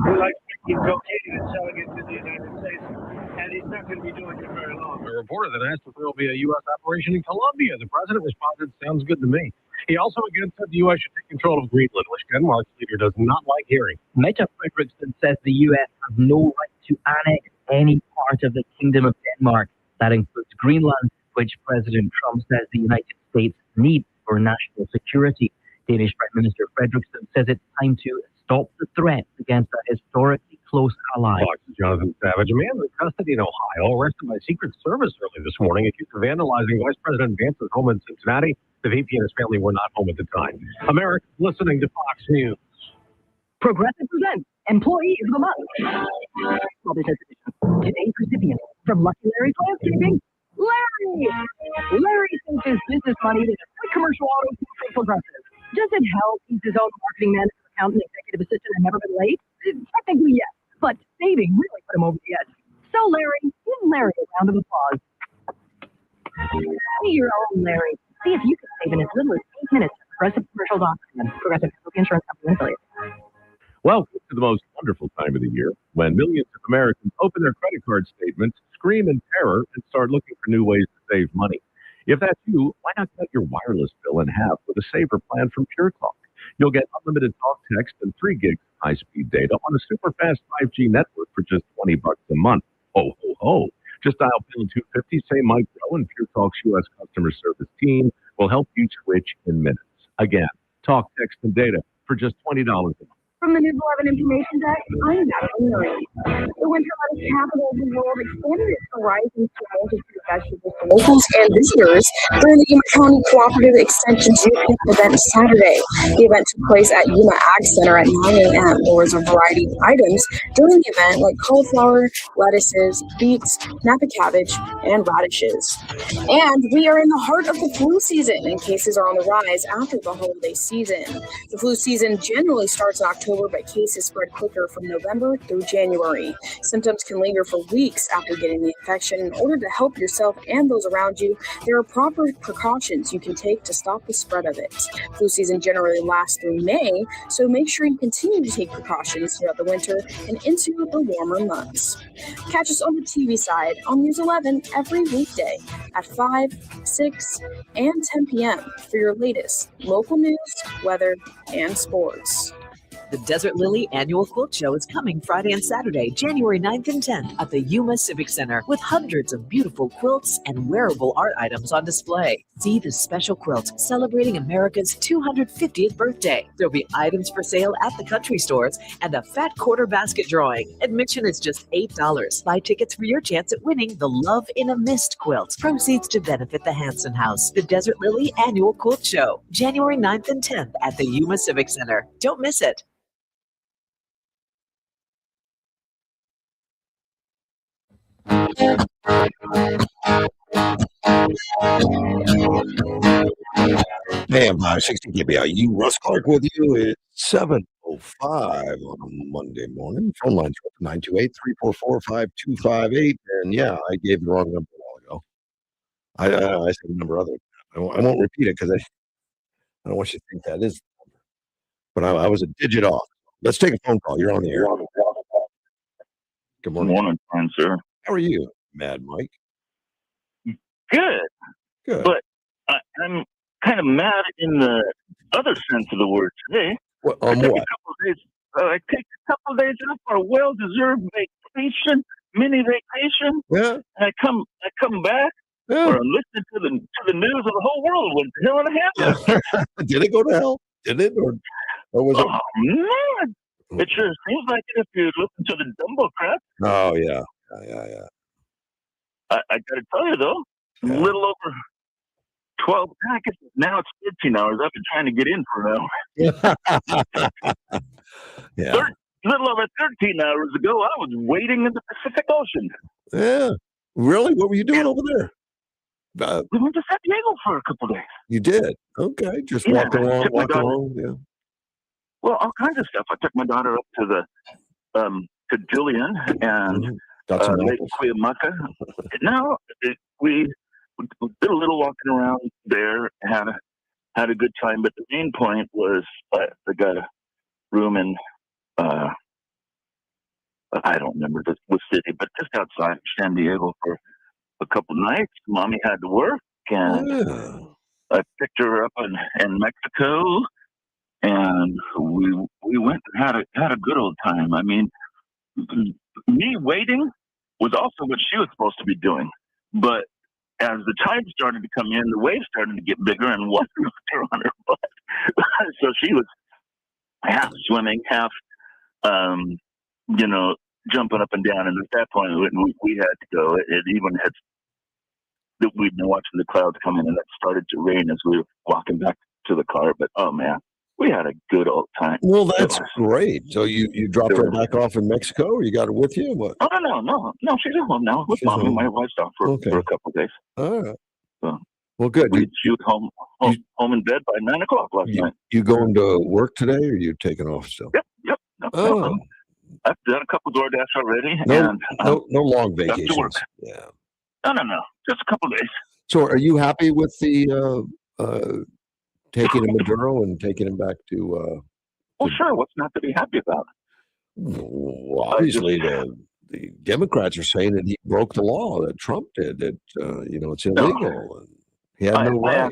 who likes making cocaine and selling it to the United States, and he's not going to be doing it very long. a reporter then asked if there will be a U.S. operation in Colombia. The president responded, "Sounds good to me." He also again said the U.S. should take control of Greenland, which Denmark's leader does not like hearing. Meta Frederickson says the U.S. has no right to annex any part of the Kingdom of Denmark. That includes Greenland, which President Trump says the United States needs for national security. Danish Prime Minister Frederickson says it's time to stop the threats against a historically close ally. Fox's Jonathan Savage, a man in custody in Ohio, arrested by Secret Service early this morning, accused of vandalizing Vice President Vance's home in Cincinnati. The VP and his family were not home at the time. Americans listening to Fox News. Progressive presents Employee of the Month. Today's recipient from Lucky Larry's Landscaping, Larry. Larry thinks his business money is a quick commercial auto from Progressive. Does it help he's his own marketing manager, accountant, executive assistant, and never been late? Technically, yes, but saving really put him over the edge. So, Larry, give Larry a round of applause. Be your own Larry. See if you can save in as little as 8 minutes at ProgressiveCommercial.com. Progressive Insurance Company affiliate. Welcome to the most wonderful time of the year when millions of Americans open their credit card statements, scream in terror, and start looking for new ways to save money. If that's you, why not cut your wireless bill in half with a saver plan from Pure Talk? You'll get unlimited talk, text, and 3 gigs of high-speed data on a super fast 5G network for just $20 a month. Ho, ho, ho. Just dial pound 250, say Mike Rowe, and Pure Talk's U.S. customer service team will help you switch in minutes. Again, talk, text, and data for just $20 a month. From the News 11 Information Desk, I'm Natalie Murray. The winter lettuce capital of the world expanded its horizons to multitude of vegetables to locals and visitors during the Yuma County Cooperative Extension Picnic event Saturday. The event took place at Yuma Ag Center at 9 a.m. There was a variety of items during the event like cauliflower, lettuces, beets, Napa cabbage, and radishes. And we are in the heart of the flu season, and cases are on the rise after the holiday season. The flu season generally starts in October lower, but cases spread quicker from November through January. Symptoms can linger for weeks after getting the infection. In order to help yourself and those around you, there are proper precautions you can take to stop the spread of it. Flu season generally lasts through May, so make sure you continue to take precautions throughout the winter and into the warmer months. Catch us on the TV side on News 11 every weekday at 5, 6, and 10 p.m. for your latest local news, weather, and sports. The Desert Lily Annual Quilt Show is coming Friday and Saturday, January 9th and 10th at the Yuma Civic Center with hundreds of beautiful quilts and wearable art items on display. See the special quilt celebrating America's 250th birthday. There'll be items for sale at the country stores and a fat quarter basket drawing. Admission is just $8. Buy tickets for your chance at winning the Love in a Mist quilt. Proceeds to benefit the Hanson House. The Desert Lily Annual Quilt Show, January 9th and 10th at the Yuma Civic Center. Don't miss it. Damn, 560 KBIU. Russ Clark with you. It's 7:05 on a Monday morning. Phone lines are open 928-344-5258. And yeah, I gave the wrong number a while ago. I said a number other. I won't repeat it because I don't want you to think that is the number. But I was a digit off. Let's take a phone call. You're on the air. Good morning. Morning, fine, sir. How are you, Mad Mike? Good. Good. But I'm kind of mad in the other sense of the word today. What? I take What? a couple of days. I take a couple of days off for a well-deserved vacation, mini vacation. Yeah. And I come back, Yeah. or I'm listening to the news of the whole world. What the hell happened? Did it go to hell? Did it? Or was it? Oh man, it sure seems like it if you listen to the Dumbo crap. Oh, yeah. Yeah. I got to tell you though, a little over 12. I guess now it's 13 hours. I've been trying to get in for an hour. Yeah. Little over 13 hours ago, I was waiting in the Pacific Ocean. Yeah. Really? What were you doing over there? We went to San Diego for a couple days. You did? Okay. Just Yeah, walking along, took my walking daughter- along. Yeah. Well, all kinds of stuff. I took my daughter up to to Julian and Got some Lake apples. Cuyamaca. No, we did a little walking around there, had a good time. But the main point was I got a room in I don't remember the city, but just outside San Diego for a couple nights. Mommy had to work, and I picked her up in Mexico, and we went and had a good old time. I mean, me waiting was also what she was supposed to be doing, but as the tide started to come in, the waves started to get bigger, and water knocked her on her butt. So she was half swimming, half, jumping up and down. And at that point, we had to go. It even had, we'd been watching the clouds come in, and it started to rain as we were walking back to the car. But oh man, we had a good old time. Well, that's great. So you dropped her back off in Mexico, or you got her with you? What? Oh no, she's at home now with She's Mommy. home. My wife's off for a couple of days. All right. So Well, good. she was home in bed by 9 o'clock last night. You going to work today, or you taking off still? Yep. Oh. I've done a couple DoorDash already, No, and no long back to vacations. work. Yeah. No, just a couple of days. So, are you happy with the taking him Maduro and taking him back to? Well, sure. What's not to be happy about? Well, obviously, the Democrats are saying that he broke the law, that Trump did, that it's illegal. And he had no right.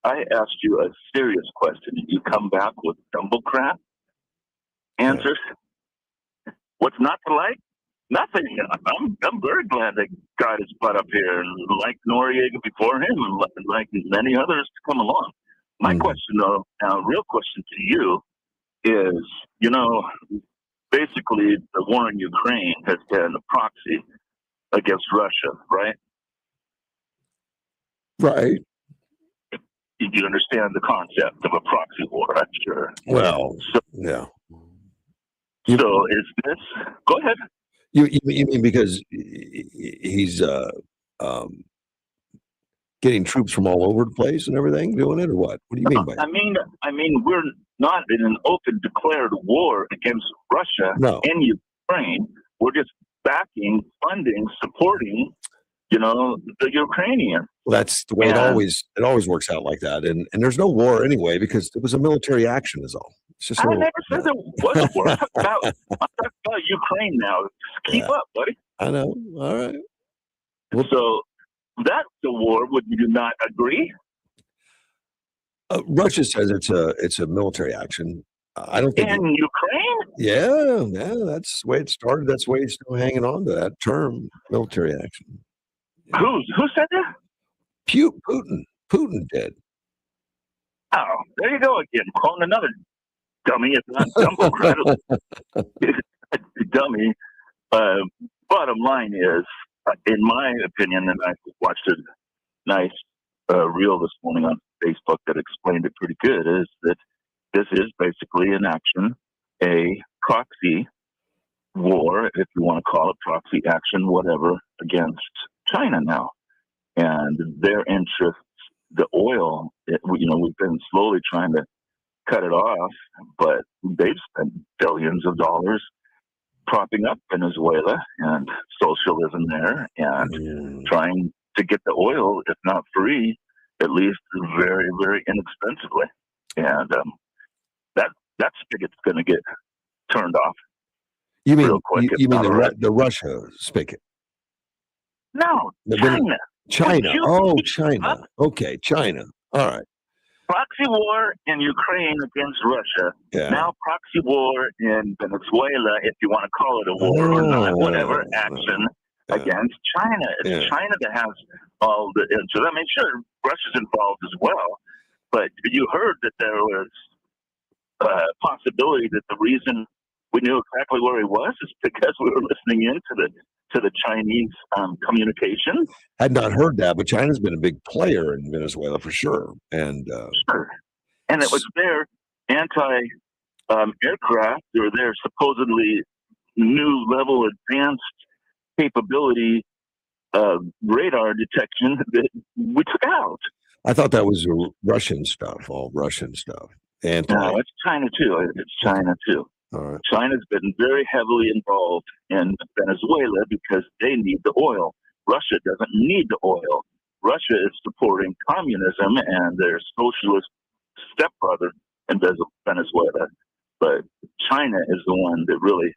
I asked you a serious question, and you come back with dumble crap answers. What's not to like? Nothing. I'm very glad they got his butt up here, and like Noriega before him, and like many others to come along. My question, though, now, real question to you is, basically the war in Ukraine has been a proxy against Russia, right? Right. You understand the concept of a proxy war, I'm sure. Well, yeah. So is this? Go ahead. You mean because he's getting troops from all over the place and everything doing it, or what? What do you mean by that? I mean, we're not in an open declared war against Russia and Ukraine. We're just backing, funding, supporting, the Ukrainians. Well, that's the way it always works out like that. And there's no war anyway because it was a military action is all. It's just I never said there was a war. I'm talking about Ukraine now. Keep up, buddy. I know. All right. So that's the war. Would you not agree? Russia says it's a military action. I don't think. In Ukraine? Yeah, that's the way it started. That's the way it's still hanging on to that term, military action. Who said that? Putin. Putin did. Oh, there you go again. Calling another dummy. It's not democratic. Dummy. Bottom line is, in my opinion, and I watched a nice reel this morning on Facebook that explained it pretty good, is that this is basically an action, a proxy war, if you want to call it proxy action, whatever, against China now. And their interests, the oil, we've been slowly trying to cut it off, but they've spent billions of dollars propping up Venezuela and socialism there and trying to get the oil, if not free, at least very, very inexpensively. And that spigot's going to get turned off. You mean real quick, you mean the Russia spigot? No, China. China. Oh, China. Okay, China. All right. Proxy war in Ukraine against Russia. Yeah. Now proxy war in Venezuela, if you want to call it a war or not, whatever, action against China. It's China that has all the interests. I mean, sure, Russia's involved as well, but you heard that there was a possibility that the reason we knew exactly where he was is because we were listening in to the Chinese communication. Had not heard that, but China's been a big player in Venezuela for sure. And sure. And it was their anti-aircraft or their supposedly new level advanced capability radar detection that we took out. I thought that was Russian stuff, all Russian stuff. No, it's China too. It's China too. All right. China's been very heavily involved in Venezuela because they need the oil. Russia doesn't need the oil. Russia is supporting communism and their socialist stepbrother in Venezuela. But China is the one that really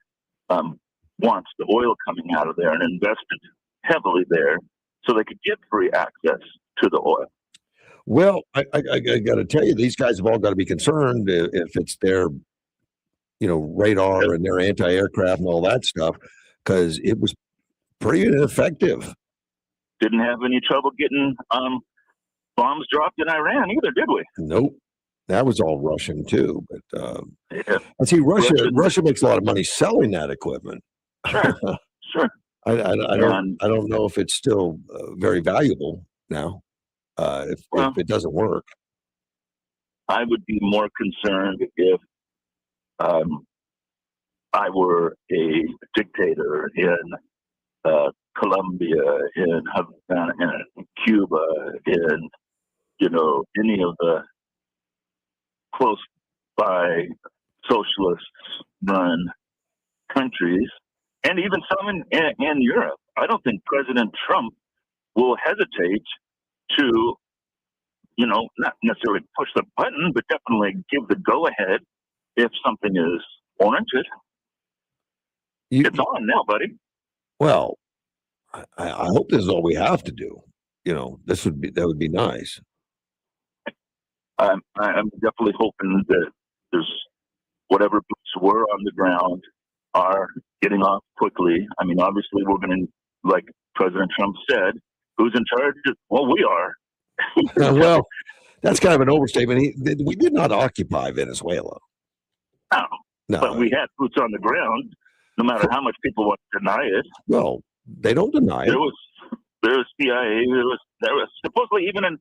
wants the oil coming out of there and invested heavily there so they could get free access to the oil. Well, I got to tell you, these guys have all got to be concerned if it's their radar and their anti-aircraft and all that stuff, because it was pretty ineffective. Didn't have any trouble getting bombs dropped in Iran either, did we? Nope. That was all Russian too. But I see Russia makes a lot of money selling that equipment. Sure, sure. I don't know if it's still very valuable now. If it doesn't work, I would be more concerned if I were a dictator in Colombia, in Havana, in Cuba, in any of the close by socialist-run countries, and even some in Europe. I don't think President Trump will hesitate to, not necessarily push the button, but definitely give the go-ahead if something is warranted. It's on now, buddy. Well, I hope this is all we have to do. That would be nice. I'm definitely hoping that there's whatever boots were on the ground are getting off quickly. I mean, obviously, we're going to, like President Trump said, who's in charge? Well, we are. Well, that's kind of an overstatement. We did not occupy Venezuela. No, but we had boots on the ground, no matter how much people want to deny it. Well, they don't deny it. There was CIA. There was supposedly even an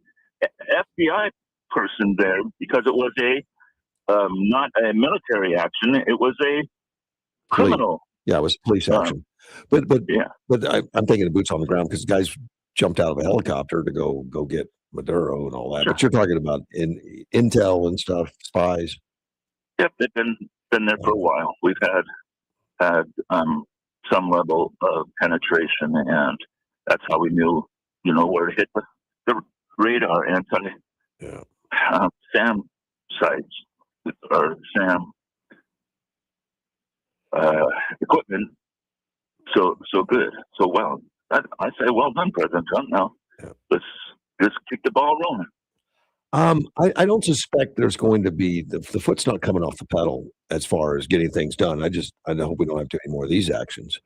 FBI person there because it was not a military action. It was a criminal. Yeah, it was police action. But I'm thinking of boots on the ground because guys jumped out of a helicopter to go get Maduro and all that. But you're talking about intel and stuff, spies. Yep, they've been there for a while. We've had some level of penetration, and that's how we knew, where to hit the radar SAM sites or SAM equipment. So good, so well. I say, well done, President Trump. Now let's just keep the ball rolling. I don't suspect there's going to be the foot's not coming off the pedal as far as getting things done. I hope we don't have to do any more of these actions.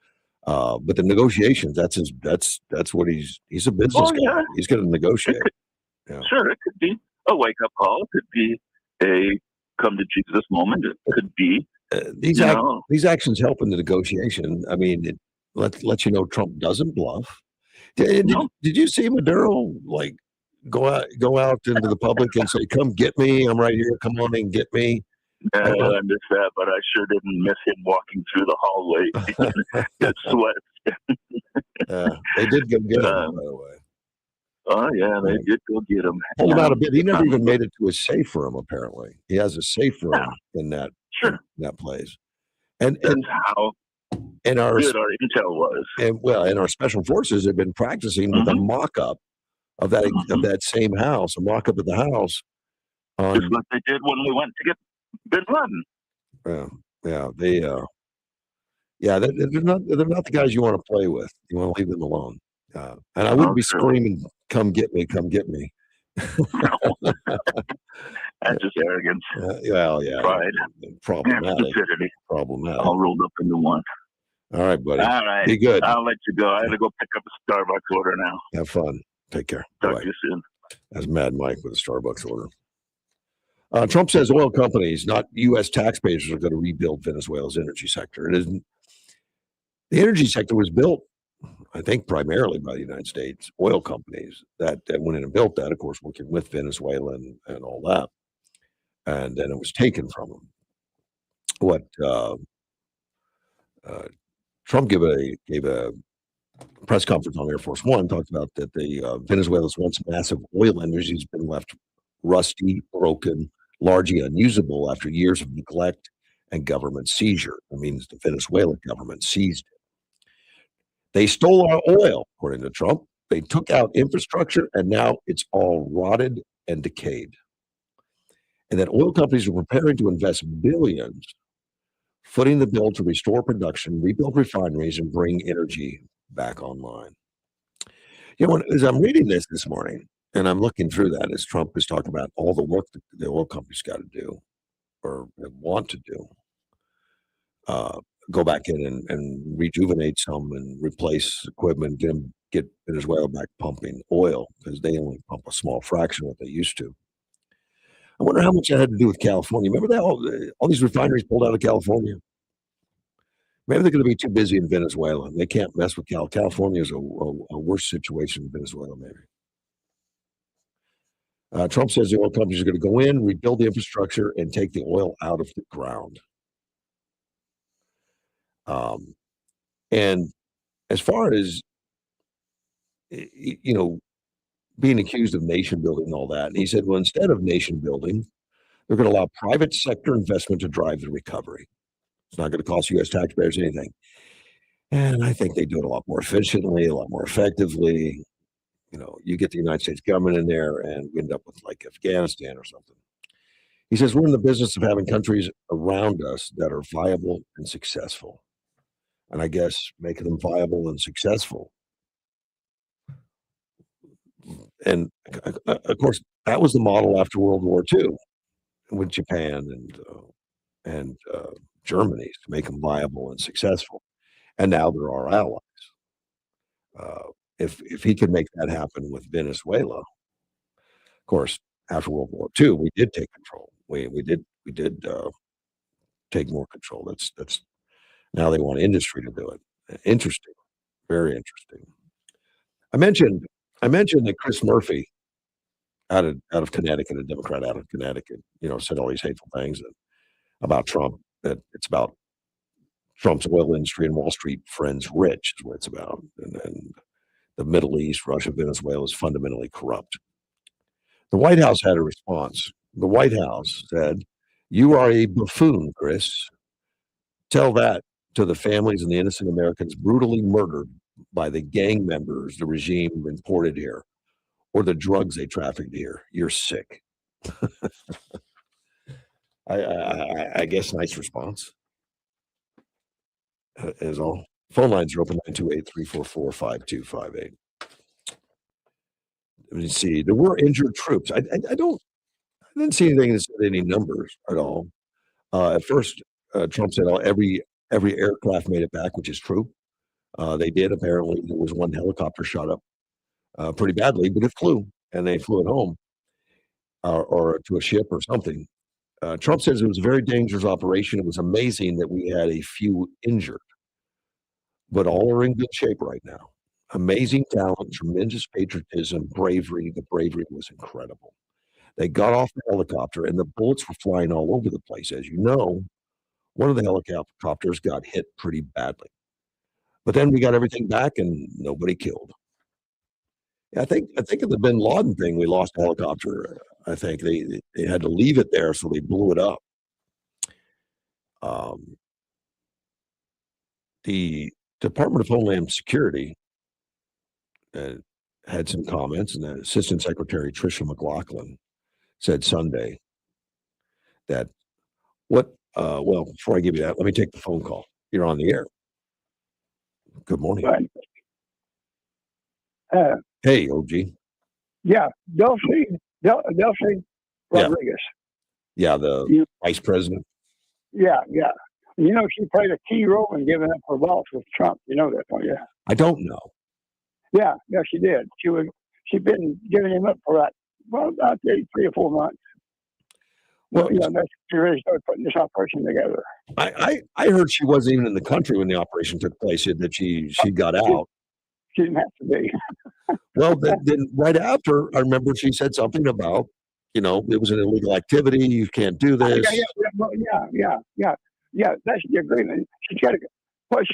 But the negotiations, that's what he's a business guy. He's going to negotiate. Sure, it could be a wake up call. It could be a come to Jesus moment. It could be these actions help in the negotiation. I mean, it lets you know Trump doesn't bluff. Did you see Maduro go out into the public and say, "Come get me! I'm right here. Come on and get me." Yeah, I missed that, but I sure didn't miss him walking through the hallway. Good sweat. They did go get him, by the way. Oh yeah, they did go get him. Pulled him out a bit. He never even made it to a safe room. Apparently, he has a safe room in that place. And how good our intel was. And our special forces have been practicing with a mock-up of that same house, a mock-up of the house. Just like they did when we went to get Bin Laden. They're not the guys you want to play with. You want to leave them alone. And I wouldn't be screaming, "Come get me! Come get me!" That's just arrogance. Pride, problematic. Stupidity. Problematic. All rolled up into one. All right, buddy. All right. Be good. I'll let you go. I got to go pick up a Starbucks order now. Have fun. Take care. Talk to you soon. That's Mad Mike with a Starbucks order. Trump says oil companies, not U.S. taxpayers, are going to rebuild Venezuela's energy sector. It isn't. The energy sector was built, I think, primarily by the United States oil companies that went in and built that, of course, working with Venezuela and all that. And then it was taken from them. What Trump gave a press conference on Air Force One, talked about that the Venezuela's once massive oil industry has been left rusty, broken, largely unusable after years of neglect and government seizure. That means the Venezuelan government seized it. They stole our oil, according to Trump. They took out infrastructure, and now it's all rotted and decayed. And that oil companies are preparing to invest billions, footing the bill to restore production, rebuild refineries, and bring energy back online. As I'm reading this morning, and I'm looking through that as Trump is talking about all the work that the oil companies got to do or want to do, go back in and rejuvenate some and replace equipment, get Venezuela back pumping oil because they only pump a small fraction of what they used to. I wonder how much that had to do with California. Remember that all these refineries pulled out of California? Maybe they're going to be too busy in Venezuela. They can't mess with California is a worse situation than Venezuela, maybe. Trump says the oil companies are going to go in, rebuild the infrastructure, and take the oil out of the ground. And as far as, being accused of nation building and all that, and he said, well, instead of nation building, they're going to allow private sector investment to drive the recovery. It's not going to cost U.S. taxpayers anything. And I think they do it a lot more efficiently, a lot more effectively. You get the United States government in there and we end up with like Afghanistan or something. He says, we're in the business of having countries around us that are viable and successful. And I guess making them viable and successful. And of course, that was the model after World War II with Japan and Germany to make them viable and successful. And now they're our allies. If he could make that happen with Venezuela, of course, after World War II, we did take control. We did take more control. That's now they want industry to do it. Interesting, very interesting. I mentioned that Chris Murphy out of Connecticut, a Democrat out of Connecticut, said all these hateful things about Trump. That it's about Trump's oil industry and Wall Street friends rich is what it's about, and the Middle East, Russia, Venezuela is fundamentally corrupt. The White House had a response. The White House said, "You are a buffoon, Chris. Tell that to the families and the innocent Americans brutally murdered by the gang members the regime imported here, or the drugs they trafficked here. You're sick." I guess nice response is all. Phone lines are open 928-344-5258. Let me see. There were injured troops. I didn't see anything that said any numbers at all. At first, Trump said every aircraft made it back, which is true. They did. Apparently, there was one helicopter shot up pretty badly, but it flew, and they flew it home or to a ship or something. Trump says it was a very dangerous operation. It was amazing that we had a few injured, but all are in good shape right now. Amazing talent, tremendous patriotism, bravery. The bravery was incredible. They got off the helicopter, and the bullets were flying all over the place. As you know, one of the helicopters got hit pretty badly. But then we got everything back, and nobody killed. I think of the Bin Laden thing. We lost a helicopter. I think they had to leave it there, so they blew it up. The Department of Homeland Security had some comments, and the Assistant Secretary Tricia McLaughlin said Sunday that well, before I give you that, let me take the phone call. You're on the air. Good morning. Hey, OG. Yeah, Delcy Rodriguez. Yeah, the vice president. Yeah. You know, she played a key role in giving up her boss with Trump. You know that, don't you? I don't know. Yeah, she did. She'd been giving him up for about 3 or 4 months. Well, she really started putting this operation together. I heard she wasn't even in the country when the operation took place. That she got out. She didn't have to be. Well, then right after, I remember she said something about, it was an illegal activity. You can't do this. Yeah. That's the agreement. She's got to. What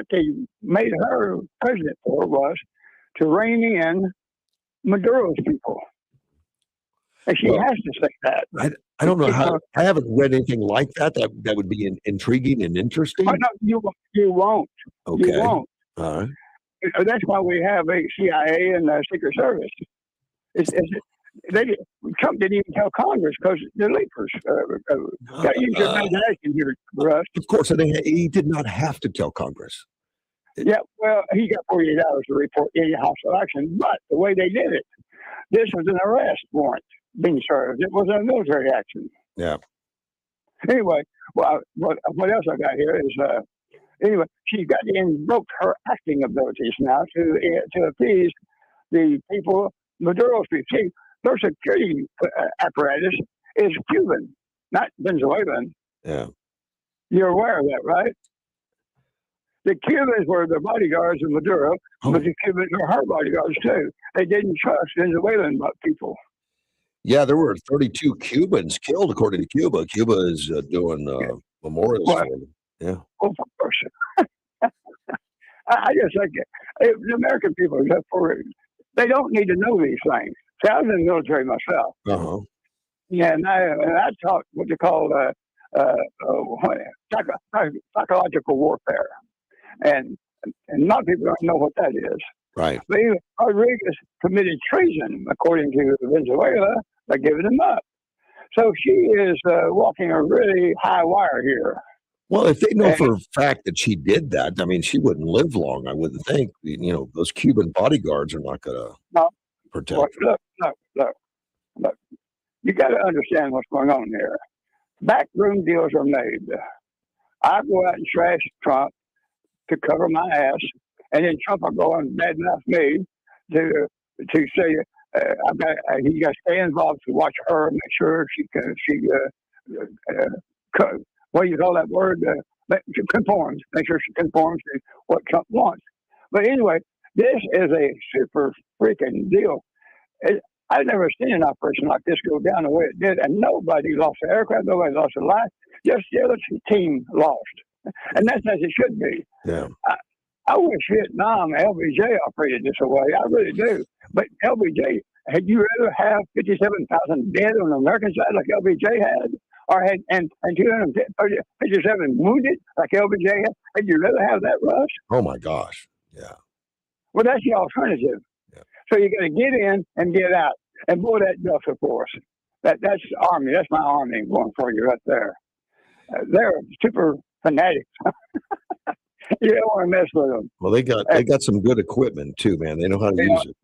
they made her president for was to rein in Maduro's people, and she has to say that. I don't know how. I haven't read anything like that. That would be intriguing and interesting. Oh, no, you won't. Okay. You won't. All right. That's why we have a CIA and a Secret Service. Trump didn't even tell Congress because they're leakers. Use your imagination here, Russ. Of course, he did not have to tell Congress. Yeah, well, he got 48 hours to report any hostile action, but the way they did it, this was an arrest warrant being served. It was a military action. Yeah. Anyway, what else I got here is anyway, she's got to invoke her acting abilities now to appease the people, Maduro's people. See, their security apparatus is Cuban, not Venezuelan. Yeah. You're aware of that, right? The Cubans were the bodyguards of Maduro, but the Cubans were her bodyguards too. They didn't trust Venezuelan people. Yeah, there were 32 Cubans killed, according to Cuba. Cuba is doing memorials for them. Yeah. Well, of course. I just think the American people are just they don't need to know these things. See, I was in the military myself. Uh-huh. Yeah, and I taught what they call psychological warfare, and a lot of people don't know what that is. Right. But Rodriguez committed treason, according to Venezuela, by giving him up. So she is walking a really high wire here. Well, if they know for a fact that she did that, I mean, she wouldn't live long, I wouldn't think. Those Cuban bodyguards are not going to protect her. Look. You got to understand what's going on here. Backroom deals are made. I go out and trash Trump to cover my ass, and then Trump will go and badmouth me to say he got to stay involved to watch her, make sure what do you call that word? Conforms. Make sure she conforms to what Trump wants. But anyway, this is a super freaking deal. I've never seen an operation like this go down the way it did, and nobody lost an aircraft, nobody lost a life. Just the other team lost, and that's as it should be. Yeah. I wish Vietnam LBJ operated this way. I really do. But LBJ had you rather have 57,000 dead on the American side like LBJ had, or had and 257 wounded like LBJ had? Had you rather have that, Russ? Oh my gosh. Yeah. Well, that's the alternative. So you got to get in and get out. And boy, that Delta Force, that's Army. That's my Army going for you right there. They're super fanatics. You don't want to mess with them. Well, they got some good equipment too, man. They know how to use it.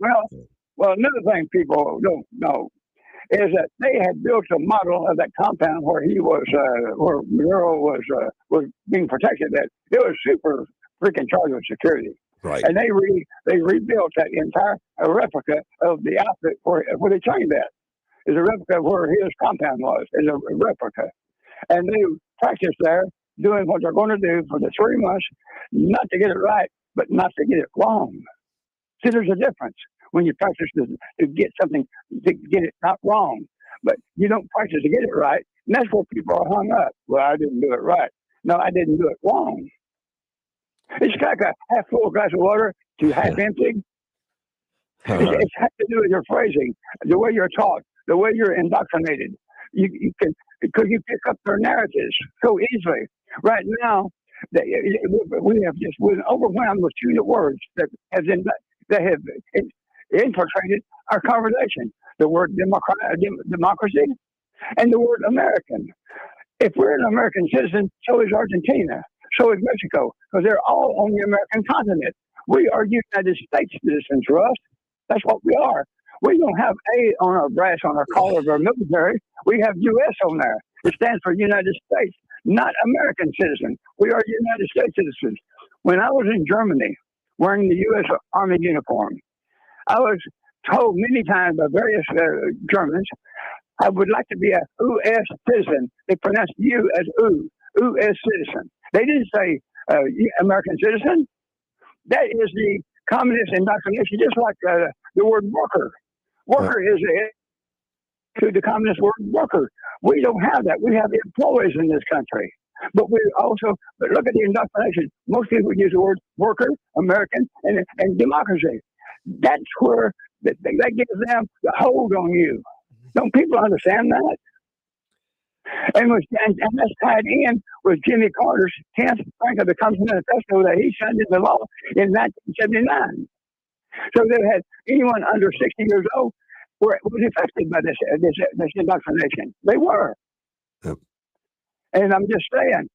Well, another thing people don't know is that they had built a model of that compound where he was, where Maduro was being protected. That it was super freaking charged with security. Right. And they rebuilt that entire replica of the outfit where they trained at. Is a replica of where his compound was. Is a replica, and they practiced there doing what they're going to do for the 3 months, not to get it right, but not to get it wrong. See, there's a difference when you practice to get something, to get it not wrong, but you don't practice to get it right, and that's where people are hung up. Well, I didn't do it right. No, I didn't do it wrong. It's like a half full glass of water to half empty. It has to do with your phrasing, the way you're taught, the way you're indoctrinated. You can, because you pick up their narratives so easily. Right now, we have just been overwhelmed with two words that have infiltrated our conversation: the word democracy and the word American. If we're an American citizen, so is Argentina, so is Mexico, because they're all on the American continent. We are United States citizens, Russ. That's what we are. We don't have A on our brass on our collar of our military. We have U.S. on there. It stands for United States, not American citizen. We are United States citizens. When I was in Germany wearing the U.S. Army uniform, I was told many times by various Germans, I would like to be a U.S. citizen. They pronounced U as U, U.S. citizen. They didn't say American citizen. That is the communist indoctrination, just like the word worker. Worker is to the communist word worker. We don't have that. We have employees in this country. But look at the indoctrination. Most people use the word worker, American, and democracy. That's where that gives them the hold on you. Don't people understand that? And that's tied in with Jimmy Carter's 10th Frank of the Communist Manifesto that he signed into law in 1979. So they had anyone under 60 years old was affected by this indoctrination. They were. Yep. And I'm just saying,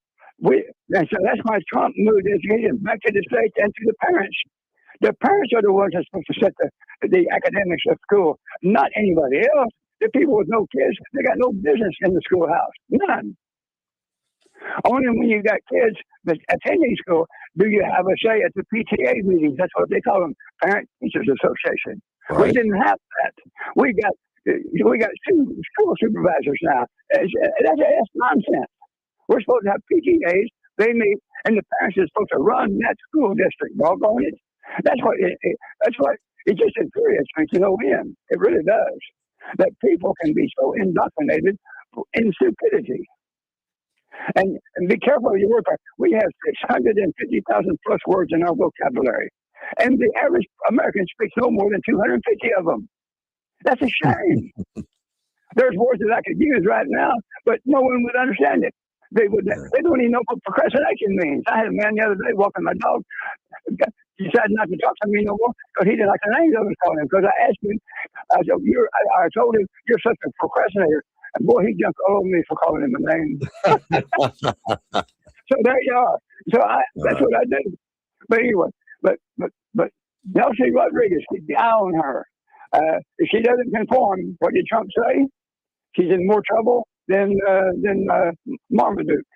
and so that's why Trump moved education back to the states and to the parents. The parents are the ones that's supposed to set the academics of school, not anybody else. The people with no kids, they got no business in the schoolhouse. None. Only when you got kids that attending school do you have a say at the PTA meetings. That's what they call them, Parent Teachers Association. Right. We didn't have that. We got two school supervisors now. That's nonsense. We're supposed to have PTAs. They meet, and the parents are supposed to run that school district. Doggone it. That's what it just infuriates me to no end. It really does. That people can be so indoctrinated in stupidity. And be careful of your word. We have 650,000 plus words in our vocabulary. And the average American speaks no more than 250 of them. That's a shame. There's words that I could use right now, but no one would understand it. They don't even know what procrastination means. I had a man the other day walking my dog. He decided not to talk to me no more because he didn't like the names I was calling him. Because I asked him, I told him, you're such a procrastinator. And boy, he jumped all over me for calling him a name. So there you are. So that's what I do. But anyway, but Nelsie Rodriguez, keep the eye on her. If she doesn't conform, what did Trump say? She's in more trouble than Marmaduke.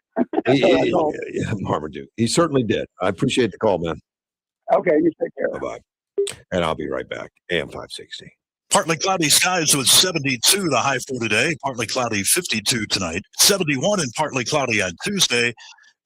Yeah, Marmaduke. He certainly did. I appreciate the call, man. Okay, you take care. Bye-bye. And I'll be right back. AM 560. Partly cloudy skies with 72 the high for today. Partly cloudy 52 tonight. 71 and partly cloudy on Tuesday.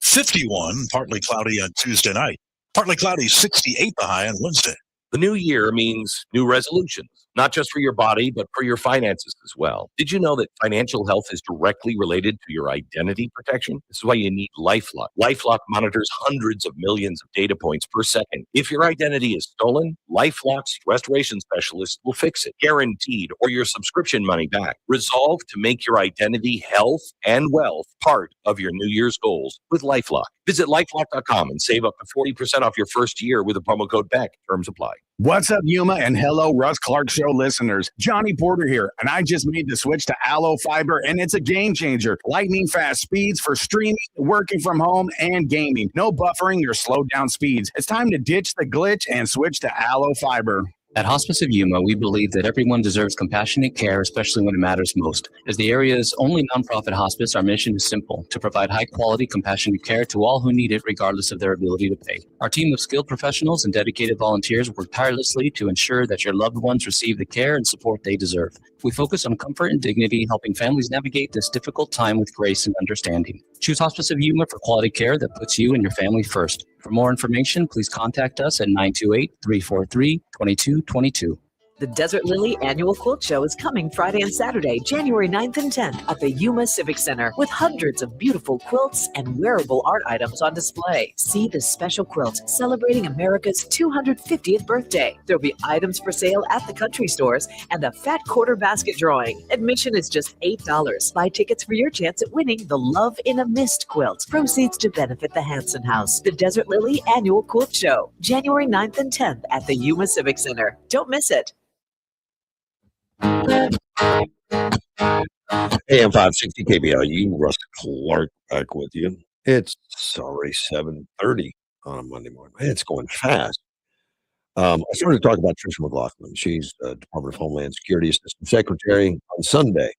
51 partly cloudy on Tuesday night. Partly cloudy 68 the high on Wednesday. The new year means new resolutions, not just for your body, but for your finances as well. Did you know that financial health is directly related to your identity protection? This is why you need LifeLock. LifeLock monitors hundreds of millions of data points per second. If your identity is stolen, LifeLock's restoration specialist will fix it, guaranteed, or your subscription money back. Resolve to make your identity, health, and wealth part of your New Year's goals with LifeLock. Visit lifelock.com and save up to 40% off your first year with a promo code BECK. Terms apply. What's up, Yuma, and hello, Russ Clark Show listeners. Johnny Porter here, and I just made the switch to Allo Fiber, and it's a game changer. Lightning fast speeds for streaming, working from home, and gaming. No buffering or slowed down speeds. It's time to ditch the glitch and switch to Allo Fiber. At Hospice of Yuma, we believe that everyone deserves compassionate care, especially when it matters most. As the area's only nonprofit hospice, our mission is simple: to provide high-quality, compassionate care to all who need it, regardless of their ability to pay. Our team of skilled professionals and dedicated volunteers work tirelessly to ensure that your loved ones receive the care and support they deserve. We focus on comfort and dignity, helping families navigate this difficult time with grace and understanding. Choose Hospice of Yuma for quality care that puts you and your family first. For more information, please contact us at 928-343-2222. The Desert Lily Annual Quilt Show is coming Friday and Saturday, January 9th and 10th at the Yuma Civic Center with hundreds of beautiful quilts and wearable art items on display. See the special quilt celebrating America's 250th birthday. There'll be items for sale at the country stores and a fat quarter basket drawing. Admission is just $8. Buy tickets for your chance at winning the Love in a Mist quilt. Proceeds to benefit the Hanson House. The Desert Lily Annual Quilt Show, January 9th and 10th at the Yuma Civic Center. Don't miss it. AM 560 KBLU, Russ Clark back with you. It's already 7:30 on a Monday morning. Man, it's going fast. I started to talk about Tricia McLaughlin. She's the Department of Homeland Security Assistant Secretary on Sunday.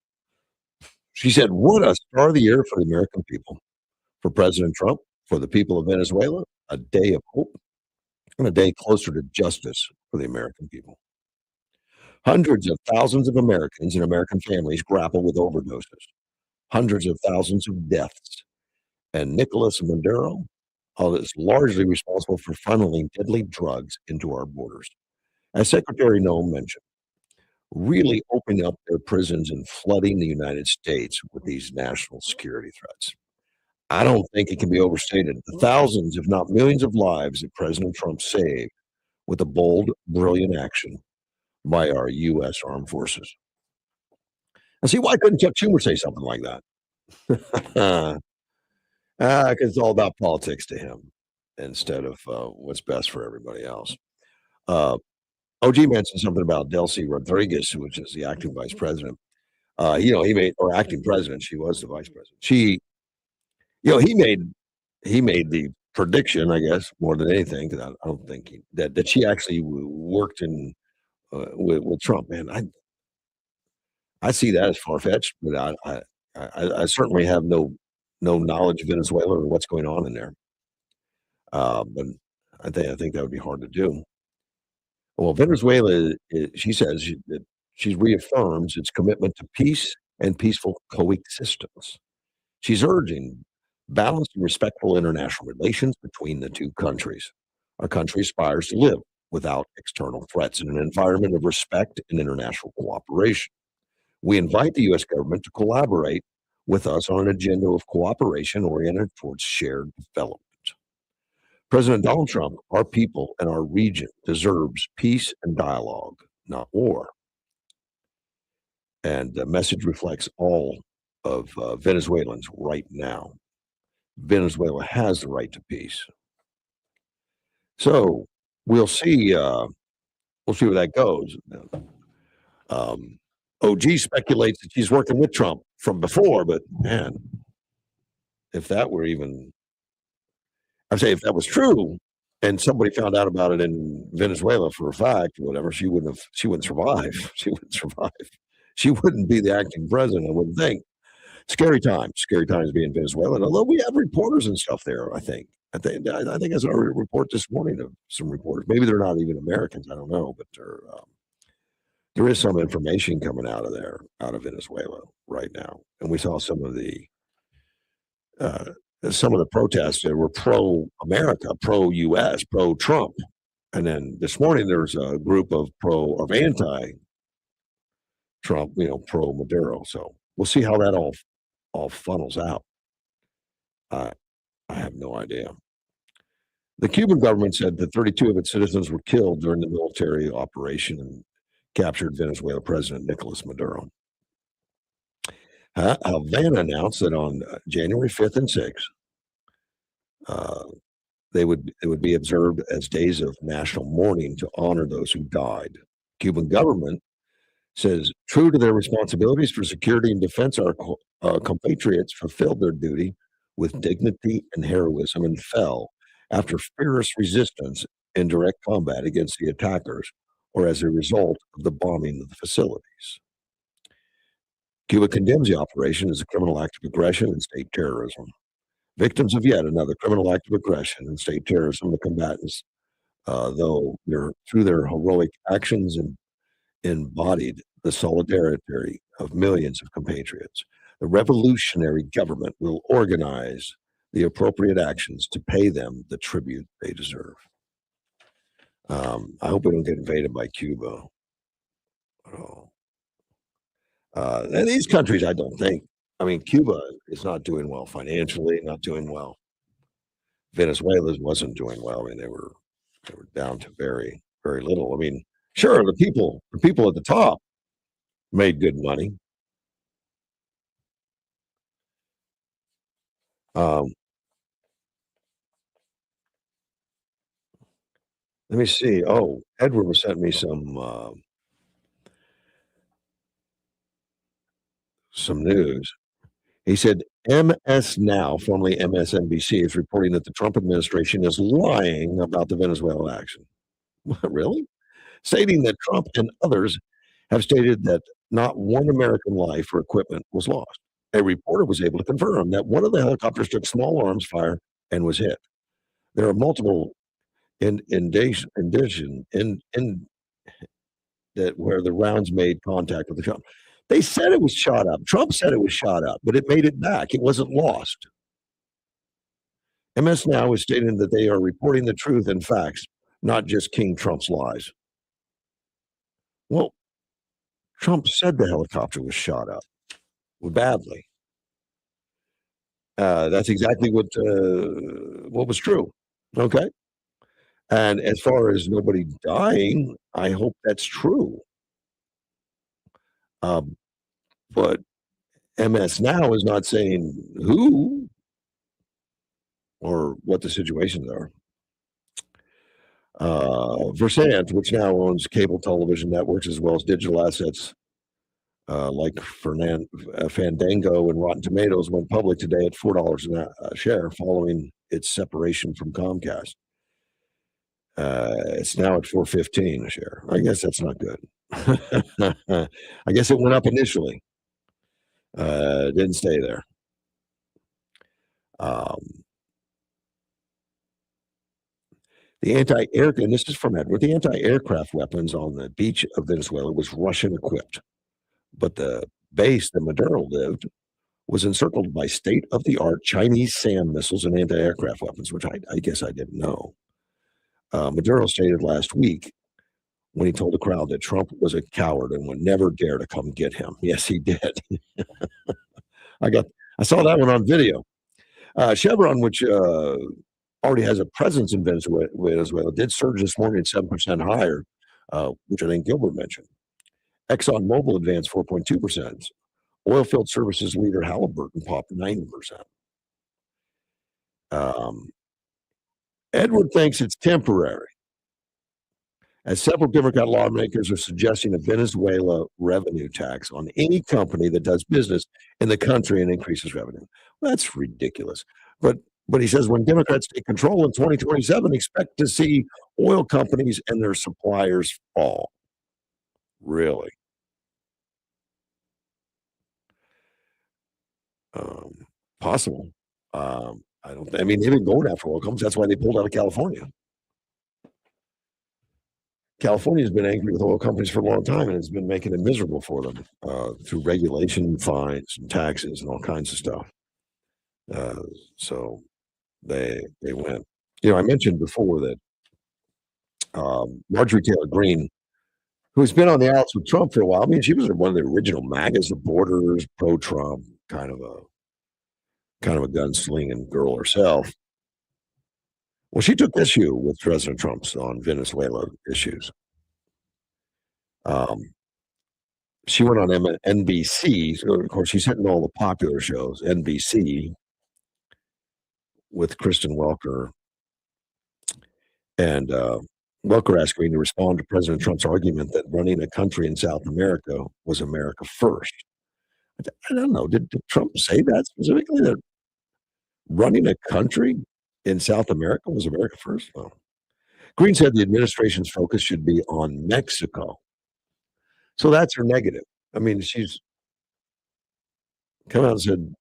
She said, "What a start of the year for the American people. For President Trump, for the people of Venezuela, a day of hope, and a day closer to justice for the American people." Hundreds of thousands of Americans and American families grapple with overdoses. Hundreds of thousands of deaths. And Nicolas Maduro is largely responsible for funneling deadly drugs into our borders. As Secretary Noem mentioned, really opening up their prisons and flooding the United States with these national security threats. I don't think it can be overstated. The thousands, if not millions of lives that President Trump saved with a bold, brilliant action by our U.S. armed forces. And see, why couldn't Chuck Schumer say something like that? Because it's all about politics to him instead of what's best for everybody else. OG mentioned something about Delcy Rodriguez, which is the acting vice president. Acting president. She was the vice president. He made the prediction, I guess, more than anything, because I don't think that she actually worked in with Trump. Man, I see that as far-fetched, but I certainly have no knowledge of Venezuela or what's going on in there. But I think that would be hard to do. Well, Venezuela, she says that she reaffirms its commitment to peace and peaceful coexistence. She's urging balanced and respectful international relations between the two countries. Our country aspires to live without external threats in an environment of respect and international cooperation. We invite the U.S. government to collaborate with us on an agenda of cooperation oriented towards shared development. President Donald Trump, our people, and our region deserves peace and dialogue, not war. And the message reflects all of Venezuelans right now. Venezuela has the right to peace. So we'll see where that goes. OG speculates that she's working with Trump from before, but man, if that was true, and somebody found out about it in Venezuela for a fact or whatever, she wouldn't survive. She wouldn't survive. She wouldn't be the acting president, I wouldn't think. Scary times being in Venezuela. And although we have reporters and stuff there, I think I saw a report this morning of some reporters. Maybe they're not even Americans. I don't know, but there is some information coming out of Venezuela right now. And we saw some of the protests that were pro-America, pro-U.S., pro-Trump. And then this morning there's a group of anti Trump, pro Maduro. So we'll see how that all funnels out. I have no idea. The Cuban government said that 32 of its citizens were killed during the military operation and captured Venezuela President Nicolas Maduro. Havana announced that on January 5th and 6th, it would be observed as days of national mourning to honor those who died. Cuban government says, true to their responsibilities for security and defense, our compatriots fulfilled their duty with dignity and heroism and fell after fierce resistance in direct combat against the attackers or as a result of the bombing of the facilities. Cuba condemns the operation as a criminal act of aggression and state terrorism. Victims of yet another criminal act of aggression and state terrorism, the combatants, though through their heroic actions and embodied the solidarity of millions of compatriots. The revolutionary government will organize the appropriate actions to pay them the tribute they deserve. I hope we don't get invaded by Cuba. And these countries, I don't think. I mean, Cuba is not doing well financially, not doing well. Venezuela wasn't doing well. I mean, they were down to very, very little. I mean, sure, the people at the top made good money. Let me see. Oh, Edward was sent me some news. He said MS Now, formerly MSNBC, is reporting that the Trump administration is lying about the Venezuela action. Really? Stating that Trump and others have stated that not one American life or equipment was lost. A reporter was able to confirm that one of the helicopters took small arms fire and was hit. There are multiple indications that where the rounds made contact with the Trump. They said it was shot up. Trump said it was shot up, but it made it back. It wasn't lost. MS Now is stating that they are reporting the truth and facts, not just King Trump's lies. Well, Trump said the helicopter was shot up badly. That's exactly what was true. Okay. And as far as nobody dying, I hope that's true. But MS Now is not saying who or what the situations are. Versant, which now owns cable television networks as well as digital assets like Fandango and Rotten Tomatoes, went public today at $4 a share following its separation from Comcast. It's now at $4.15 a share. I guess that's not good. I guess it went up initially. Didn't stay there. The and this is from Edward, the anti-aircraft weapons on the beach of Venezuela was Russian equipped, but the base that Maduro lived was encircled by state-of-the-art Chinese SAM missiles and anti-aircraft weapons, which I guess I didn't know. Maduro stated last week when he told the crowd that Trump was a coward and would never dare to come get him. Yes, he did. I saw that one on video. Chevron, which already has a presence in Venezuela, did surge this morning at 7% higher, which I think Gilbert mentioned. ExxonMobil advanced 4.2%. Oilfield services leader Halliburton popped 9%. Edward thinks it's temporary, as several Democrat lawmakers are suggesting a Venezuela revenue tax on any company that does business in the country and increases revenue. Well, that's ridiculous. But he says when Democrats take control in 2027, expect to see oil companies and their suppliers fall. Really? Possible. I mean, they've been going after oil companies. That's why they pulled out of California. California has been angry with oil companies for a long time, and it's been making it miserable for them through regulation, fines, and taxes, and all kinds of stuff. So they went. I mentioned before that Marjorie Taylor Greene who's been on the outs with Trump for a while. I mean, she was one of the original MAGA supporters, pro-Trump, kind of a gunslinging girl herself. Well, she took issue with President Trump's on Venezuela issues. She went on NBC. So of course, she's hitting all the popular shows. NBC with Kristen Welker. And Welker asked Green to respond to President Trump's argument that running a country in South America was America first. I don't know. Did Trump say that specifically, that running a country in South America was America first? No. Green said the administration's focus should be on Mexico. So that's her negative. I mean, she's come out and said,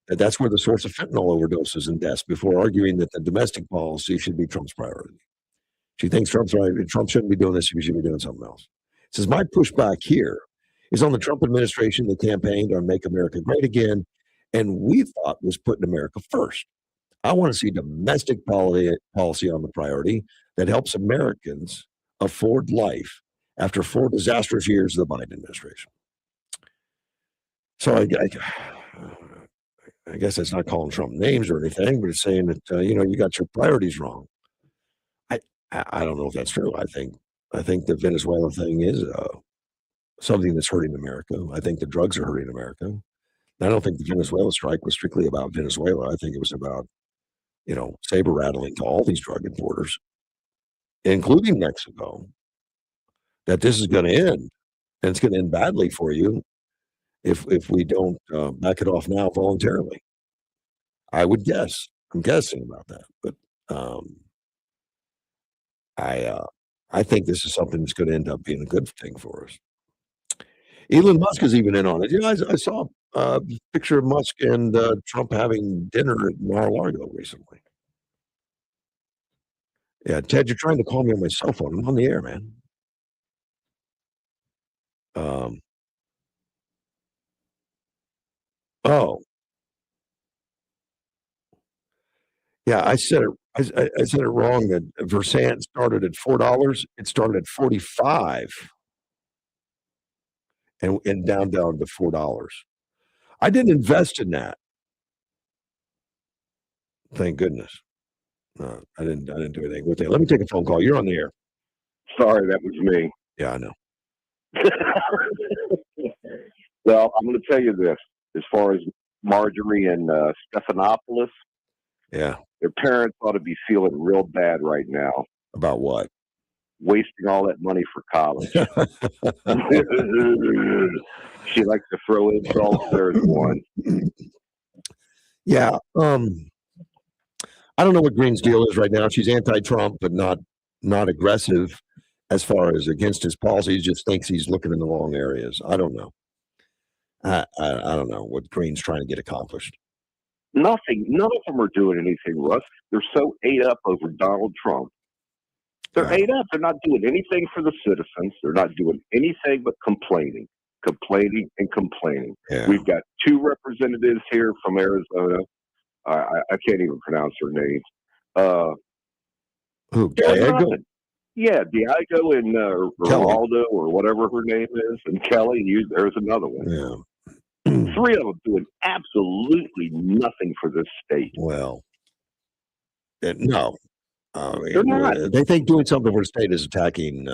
that's where the source of fentanyl overdoses and deaths, before arguing that the domestic policy should be Trump's priority. She thinks Trump's right. Trump shouldn't be doing this. He should be doing something else. Says, my pushback here is on the Trump administration that campaigned on Make America Great Again, and we thought was putting America first. I want to see domestic policy on the priority that helps Americans afford life after 4 disastrous years of the Biden administration. So I guess that's not calling Trump names or anything, but it's saying that, you got your priorities wrong. I don't know if that's true. I think the Venezuela thing is something that's hurting America. I think the drugs are hurting America. I don't think the Venezuela strike was strictly about Venezuela. I think it was about, saber rattling to all these drug importers, including Mexico, that this is going to end, and it's going to end badly for you if we don't back it off now voluntarily. I would guess. I'm guessing about that, but I think this is something that's going to end up being a good thing for us. Elon Musk is even in on it. I saw a picture of Musk and Trump having dinner at Mar-a-Lago recently. Yeah, Ted, you're trying to call me on my cell phone. I'm on the air, man. Oh, yeah, I said it. I said it wrong. That Versant started at $4. It started at $45, and down to $4. I didn't invest in that. Thank goodness. No, I didn't do anything with it. Let me take a phone call. You're on the air. Sorry, that was me. Yeah, I know. Well, I'm going to tell you this. As far as Marjorie and Stephanopoulos, yeah, their parents ought to be feeling real bad right now. About what? Wasting all that money for college. She likes to throw insults. There's one. Yeah. I don't know what Green's deal is right now. She's anti-Trump, but not aggressive as far as against his policies. Just thinks he's looking in the wrong areas. I don't know. I don't know what Green's trying to get accomplished. Nothing. None of them are doing anything, Russ. They're so ate up over Donald Trump. They're ate up. They're not doing anything for the citizens. They're not doing anything but complaining. Yeah. We've got 2 representatives here from Arizona. I can't even pronounce their names. Who? Diego? Yeah, Diego and Ronaldo or whatever her name is, and Kelly. There's another one. Yeah. 3 of them doing absolutely nothing for this state. Well, no. They're not. They think doing something for the state is attacking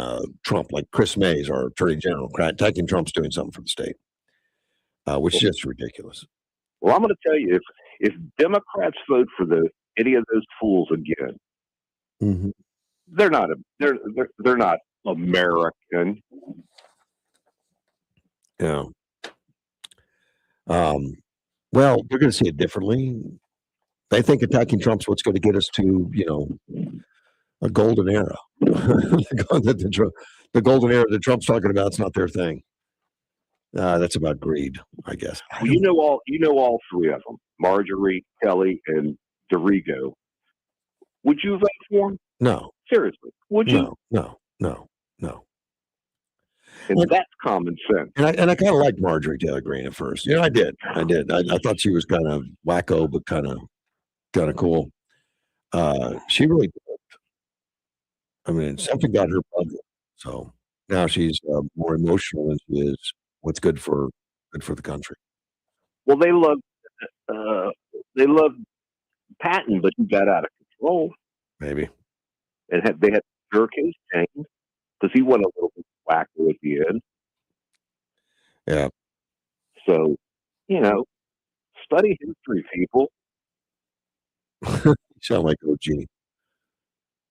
Trump, like Chris Mays, our attorney general. Attacking Trump's doing something for the state, which is just ridiculous. Well, I'm going to tell you, if Democrats vote for any of those fools again, mm-hmm. they're not American. Yeah. Well, they're going to see it differently. They think attacking Trump's what's going to get us to, a golden era. The golden era that Trump's talking about, it's not their thing. That's about greed, I guess. Well, you know all 3 of them, Marjorie, Kelly, and Dorigo. Would you vote for them? No. Seriously, would you? No. And that's common sense. And I kind of liked Marjorie Taylor Greene at first. I did. I thought she was kind of wacko, but kind of cool. She really did. I mean, something got her budget. So now she's more emotional than she is what's good for the country. Well, they love Patton, but he got out of control. Maybe. And they had to jerk his chain because he went a little bit wacko at the end. Yeah. So, study history, people. You sound like OG.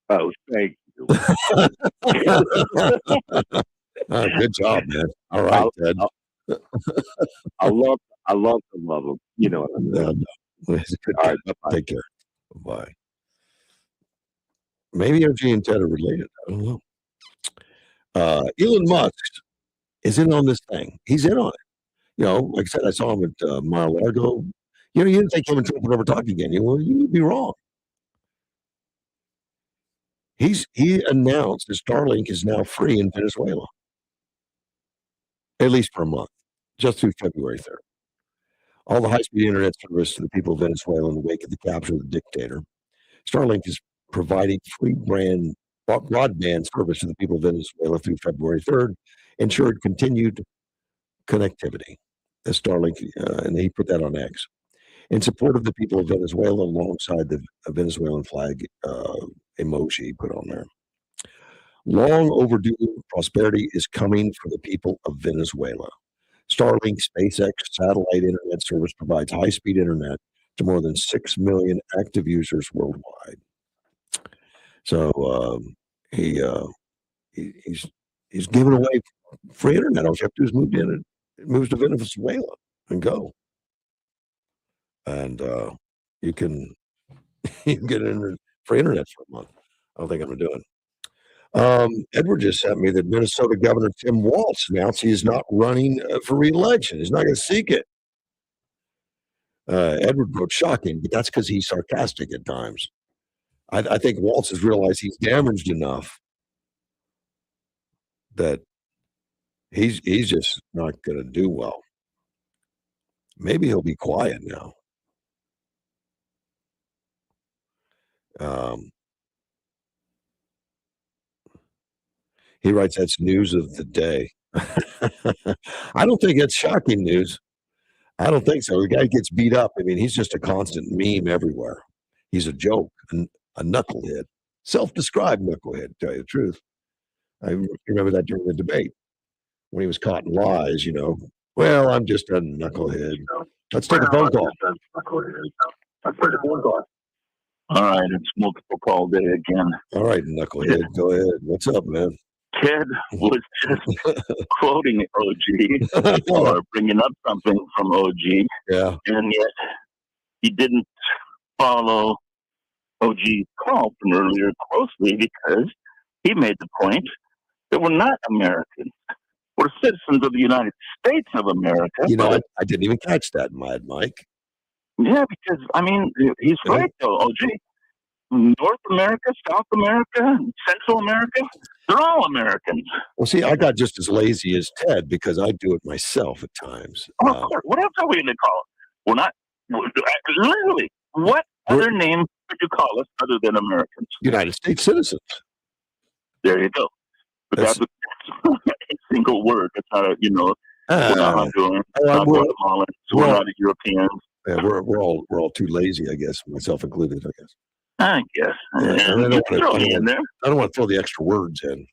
Oh, thank you. Good job, man. All right, Ted. I love to love him. You know what I mean? All right, take care. Bye. Maybe OG and Ted are related. I don't know. Elon Musk is in on this thing. He's in on it. Like I said, I saw him at Mar-a-Lago. You didn't think him and Trump would ever talk again. You would be wrong. He announced that Starlink is now free in Venezuela, at least for a month, just through February 3rd. All the high-speed internet service to the people of Venezuela in the wake of the capture of the dictator. Starlink is providing free broadband service to the people of Venezuela through February 3rd, ensured continued connectivity. As Starlink, and he put that on X, in support of the people of Venezuela, alongside the Venezuelan flag emoji put on there. Long overdue prosperity is coming for the people of Venezuela. Starlink SpaceX satellite internet service provides high-speed internet to more than 6 million active users worldwide. So he's giving away free internet. All you have to do is moves to Venezuela and go. And you can get free internet for a month. I don't think I'm going to do it. Edward just sent me that Minnesota Governor Tim Walz announced he is not running for re-election. He's not going to seek it. Edward wrote shocking, but that's because he's sarcastic at times. I think Walz has realized he's damaged enough that he's just not going to do well. Maybe he'll be quiet now. He writes, that's news of the day. I don't think it's shocking news. I don't think so. The guy gets beat up. I mean, he's just a constant meme everywhere. He's a joke, a knucklehead, self-described knucklehead, to tell you the truth. I remember that during the debate when he was caught in lies, Well, I'm just a knucklehead. Let's take a phone call. All right, it's multiple call day again. All right, knucklehead, go ahead. What's up, man? Ted was just quoting OG or bringing up something from OG. Yeah. And yet he didn't follow OG's call from earlier closely because he made the point that we're not Americans. We're citizens of the United States of America. I didn't even catch that, Mike. Yeah, because, he's right, though, OG. North America, South America, Central America, they're all Americans. Well, see, I got just as lazy as Ted because I do it myself at times. Oh, of course. What else are we going to call it? We're not, literally, what other name could you call us other than Americans? United States citizens. There you go. But that's a single word. That's not a, we're not Honduran, not Guatemalans, we're not Europeans. Yeah, we're all too lazy, I guess, myself included, I guess. I guess. Yeah, I don't want to throw the extra words in.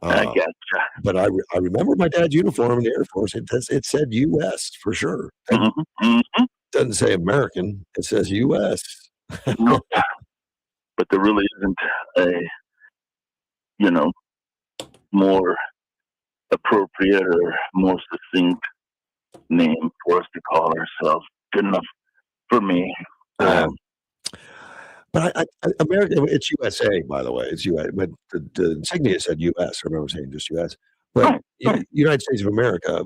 I guess. But I remember my dad's uniform in the Air Force. It said U.S. for sure. It doesn't say American. It says U.S. No. But there really isn't a, more appropriate or more succinct name for us to call ourselves. Good enough for me. But America, it's USA, by the way. It's U.S. But the insignia said U.S. I remember saying just U.S. But United States of America,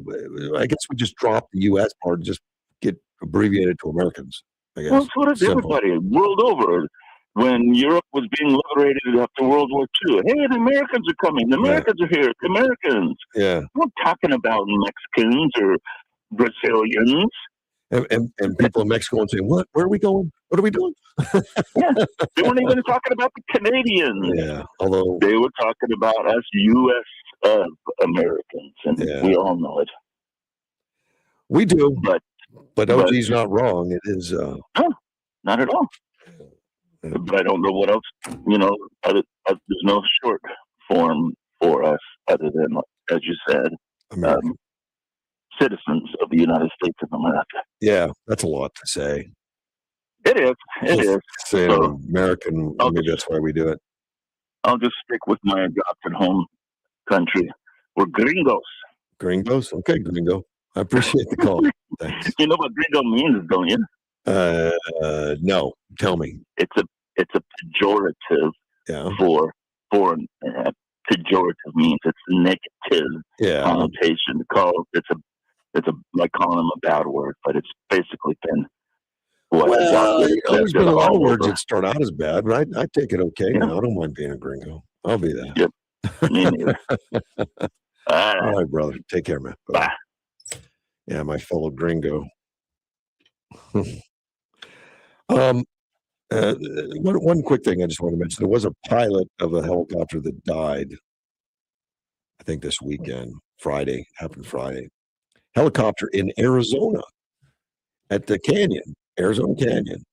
I guess we just drop the U.S. part and just get abbreviated to Americans, I guess. Well, so does everybody, world over. When Europe was being liberated after World War II, hey, the Americans are coming. The Americans are here. The Americans. Yeah. We're not talking about Mexicans or Brazilians. And people in Mexico and saying, what? Where are we going? What are we doing? Yeah, they weren't even talking about the Canadians. Yeah, although they were talking about us U.S. Americans, and we all know it. We do, but OG's but not wrong. It is no, not at all. But I don't know what else. There's no short form for us other than, as you said, citizens of the United States of America. Yeah, that's a lot to say. It is. It is. Say American. Maybe that's why we do it. I'll just stick with my adopted home country. We're gringos. Gringos? Okay, gringo. I appreciate the call. Thanks. You know what gringo means, don't you? No. Tell me. It's a pejorative for foreign. Pejorative means it's a negative connotation. It's like calling them a bad word, but it's basically been. There's been a lot of words that start out as bad, but I take it okay now. I don't mind being a gringo. I'll be that. Yep. Me neither. All right, brother. Take care, man. Bye. Yeah, my fellow gringo. One quick thing I just want to mention. There was a pilot of a helicopter that died, I think this weekend, happened Friday. Helicopter in Arizona at the canyon. Arizona Canyon.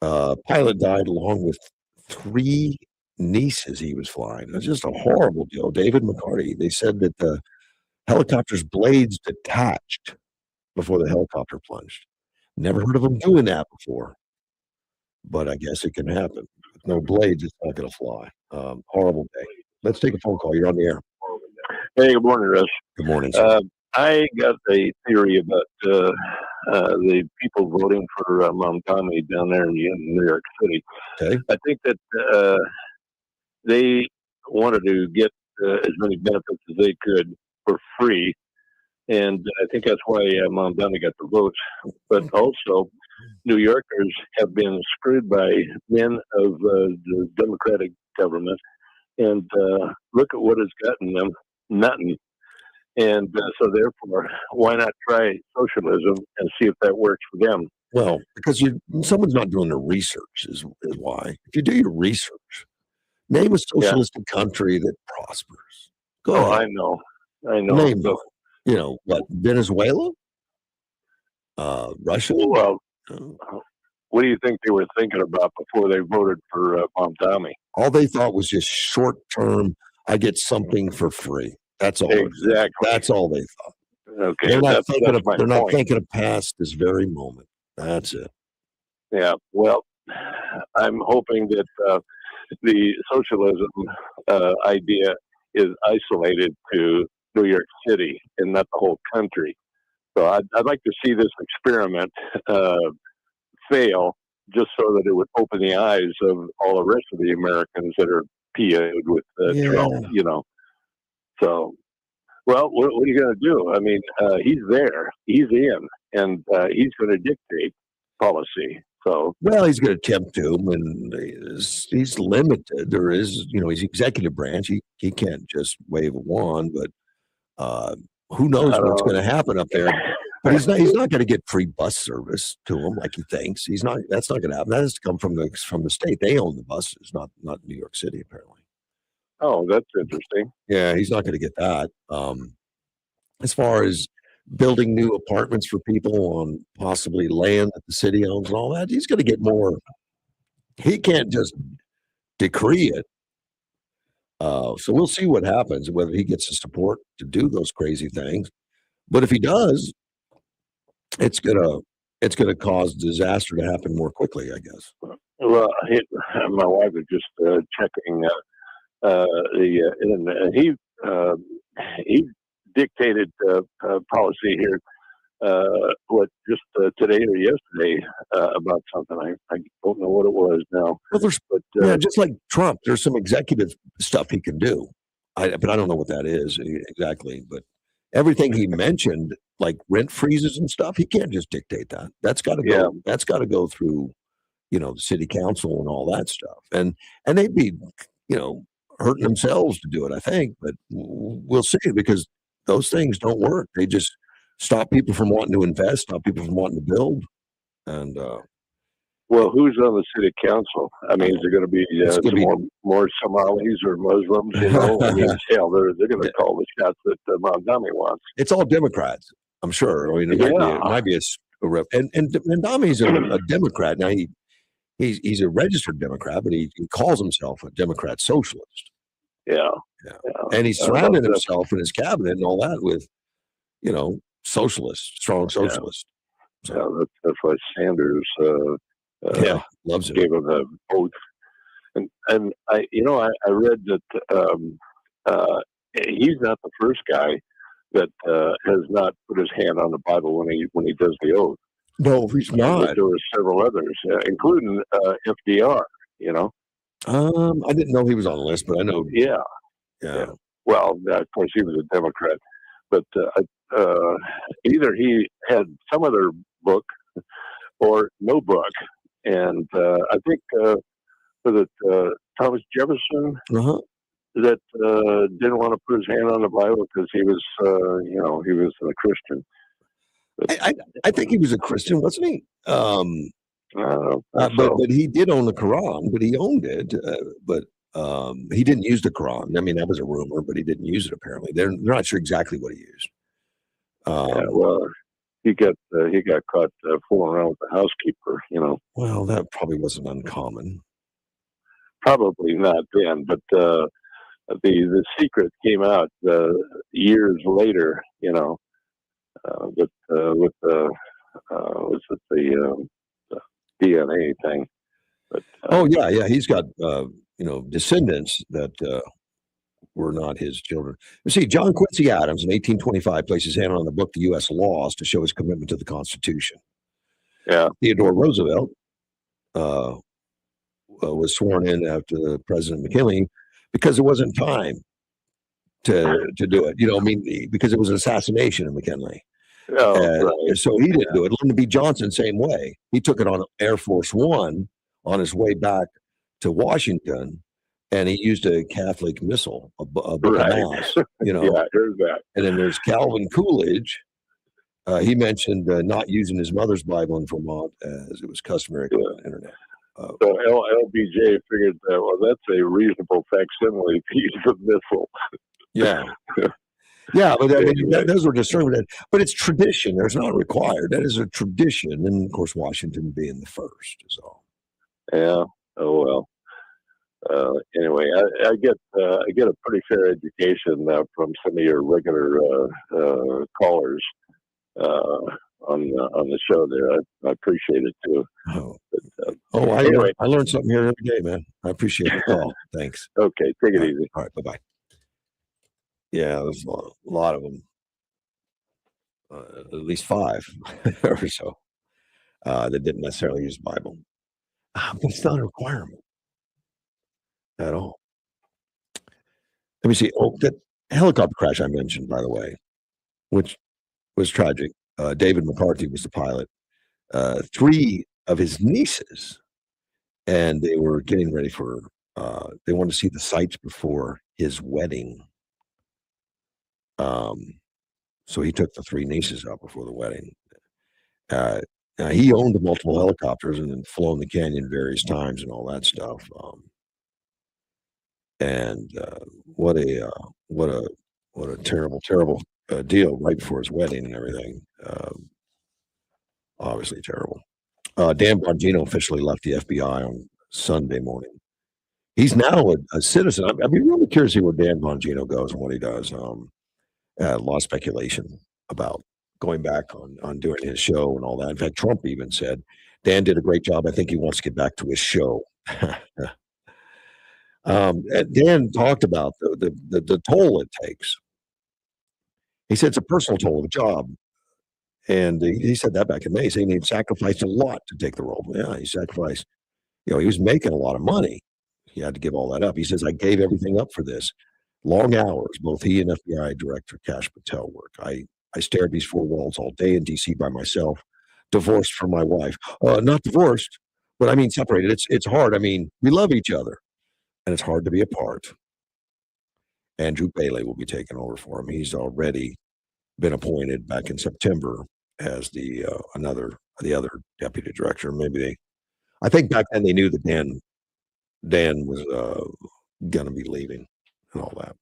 Pilot died along with 3 nieces he was flying. It was just a horrible deal. David McCarty, they said that the helicopter's blades detached before the helicopter plunged. Never heard of them doing that before, but I guess it can happen. With no blades, it's not going to fly. Horrible day. Let's take a phone call. You're on the air. Hey, good morning, Russ. Good morning, sir. I got a theory about the people voting for Tommy down there in New York City. Okay. I think that they wanted to get as many benefits as they could for free, and I think that's why Mamdani got the votes. But also, New Yorkers have been screwed by men of the Democratic government, and look at what it's gotten them. Nothing. And so therefore, why not try socialism and see if that works for them? Well, because someone's not doing the research is why. If you do your research, name a socialistic country that prospers. Go ahead. I know. Name them. What, Venezuela? Russia? Well, what do you think they were thinking about before they voted for Tommy? All they thought was just short term, I get something for free. That's all. Exactly. That's all they thought. Okay. They're not thinking my they're not point. thinking of past this very moment. That's it. Yeah. Well, I'm hoping that the socialism idea is isolated to New York City and not the whole country. So I'd like to see this experiment fail, just so that it would open the eyes of all the rest of the Americans that are PO'd with Trump. So, well, what are you going to do? I mean, he's there, he's in, and he's going to dictate policy. So, well, he's going to attempt to, and he's limited. There is, he's executive branch. He can't just wave a wand, but who knows what's going to happen up there. But he's not going to get free bus service to him like he thinks. That's not going to happen. That has to come from the state. They own the buses, not New York City, apparently. Oh, that's interesting. Yeah, he's not going to get that. As far as building new apartments for people on possibly land that the city owns and all that, he's going to get more. He can't just decree it. So we'll see what happens, whether he gets the support to do those crazy things. But if he does, it's gonna cause disaster to happen more quickly, I guess. Well, my wife is just checking the internet, and he dictated policy here. Just today or yesterday about something. I don't know what it was now. Well, just like Trump, there's some executive stuff he can do. But I don't know what that is exactly. But everything he mentioned, like rent freezes and stuff, he can't just dictate that. That's got to go. Yeah. That's got to go through, the city council and all that stuff. And they'd be, hurting themselves to do it, I think. But we'll see, because those things don't work. They just stop people from wanting to invest, stop people from wanting to build. And Well, who's on the city council? I mean, is there going to be more Somalis or Muslims? You know, I mean, hell, they're going to call the shots that Mamdani wants. It's all Democrats, I'm sure. I mean, it might be a rep. And Mamdani's a Democrat now. He's a registered Democrat, but he calls himself a Democrat socialist. Yeah. And he's surrounded himself in his cabinet and all that with, socialists, strong socialists. So that's why Sanders loves it. Gave him a vote. And I read that he's not the first guy that has not put his hand on the Bible when he does the oath. No, he's not. There were several others, including FDR. I didn't know he was on the list, but I know. Yeah. Well, of course, he was a Democrat, but either he had some other book or no book, and I think was it Thomas Jefferson that didn't want to put his hand on the Bible because he was, he was a Christian. But, I think he was a Christian, wasn't he? But he did own the Quran, but he owned it. But he didn't use the Quran. I mean, that was a rumor, but he didn't use it. Apparently, they're not sure exactly what he used. Well, he got caught fooling around with the housekeeper. Well, that probably wasn't uncommon. Probably not then, but the secret came out years later. With the DNA thing. But he's got descendants that were not his children. You see, John Quincy Adams in 1825 placed his hand on the book, The U.S. Laws, to show his commitment to the Constitution. Yeah. Theodore Roosevelt was sworn in after President McKinley because there wasn't time to do it. Because it was an assassination of McKinley. Right. So he didn't do it. Lyndon B. Johnson, same way. He took it on Air Force One on his way back to Washington, and he used a Catholic missile, a book of mass. Yeah, here's that. And then there's Calvin Coolidge. He mentioned not using his mother's Bible in Vermont as it was customary on the internet. So LBJ figured that, that's a reasonable facsimile piece of missile. Yeah. Yeah, but I mean, those were discernment. But it's tradition. There's not required. That is a tradition. And, of course, Washington being the first is all. Yeah. Oh, well. Anyway, I get a pretty fair education from some of your regular callers on the show there. I appreciate it, too. Anyway. I learned something here every day, man. I appreciate the call. Thanks. Okay, take it easy. All right, bye-bye. Yeah, there's a lot of them, at least 5 or so, that didn't necessarily use the Bible. But it's not a requirement at all. Let me see. Oh, that helicopter crash I mentioned, by the way, which was tragic. David McCarthy was the pilot. 3 of his nieces, and they were getting ready for, they wanted to see the sights before his wedding. So he took the 3 nieces out before the wedding. Now he owned multiple helicopters and then flown the canyon various times and all that stuff. What a terrible deal right before his wedding and everything. Obviously terrible. Dan Bongino officially left the FBI on Sunday morning. He's now a citizen. I'd be really curious to see where Dan Bongino goes and what he does. A lot of speculation about going back on doing his show and all that. In fact, Trump even said, Dan did a great job. I think he wants to get back to his show. Dan talked about the toll it takes. He said it's a personal toll of a job. And he said that back in May, saying he'd sacrificed a lot to take the role. Yeah, he sacrificed. He was making a lot of money. He had to give all that up. He says, I gave everything up for this. Long hours, both he and FBI Director Kash Patel work. I stared these 4 walls all day in D.C. by myself, divorced from my wife. Not divorced, but I mean separated. It's hard. I mean, we love each other, and it's hard to be apart. Andrew Bailey will be taking over for him. He's already been appointed back in September as the other deputy director. Maybe I think back then they knew that Dan was going to be leaving and all that.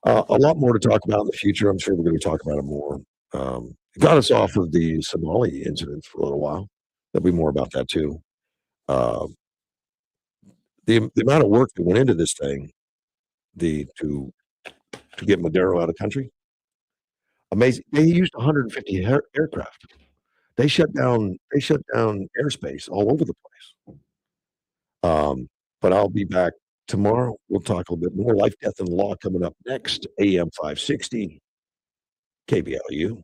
A lot more to talk about in the future. I'm sure we're going to talk about it more. It got us off of the Somali incident for a little while. There'll be more about that too. The amount of work that went into this thing, to get Maduro out of country, amazing. They used 150 aircraft. They shut down airspace all over the place. But I'll be back tomorrow. We'll talk a little bit more life, death, and law coming up next. AM 560, KBLU.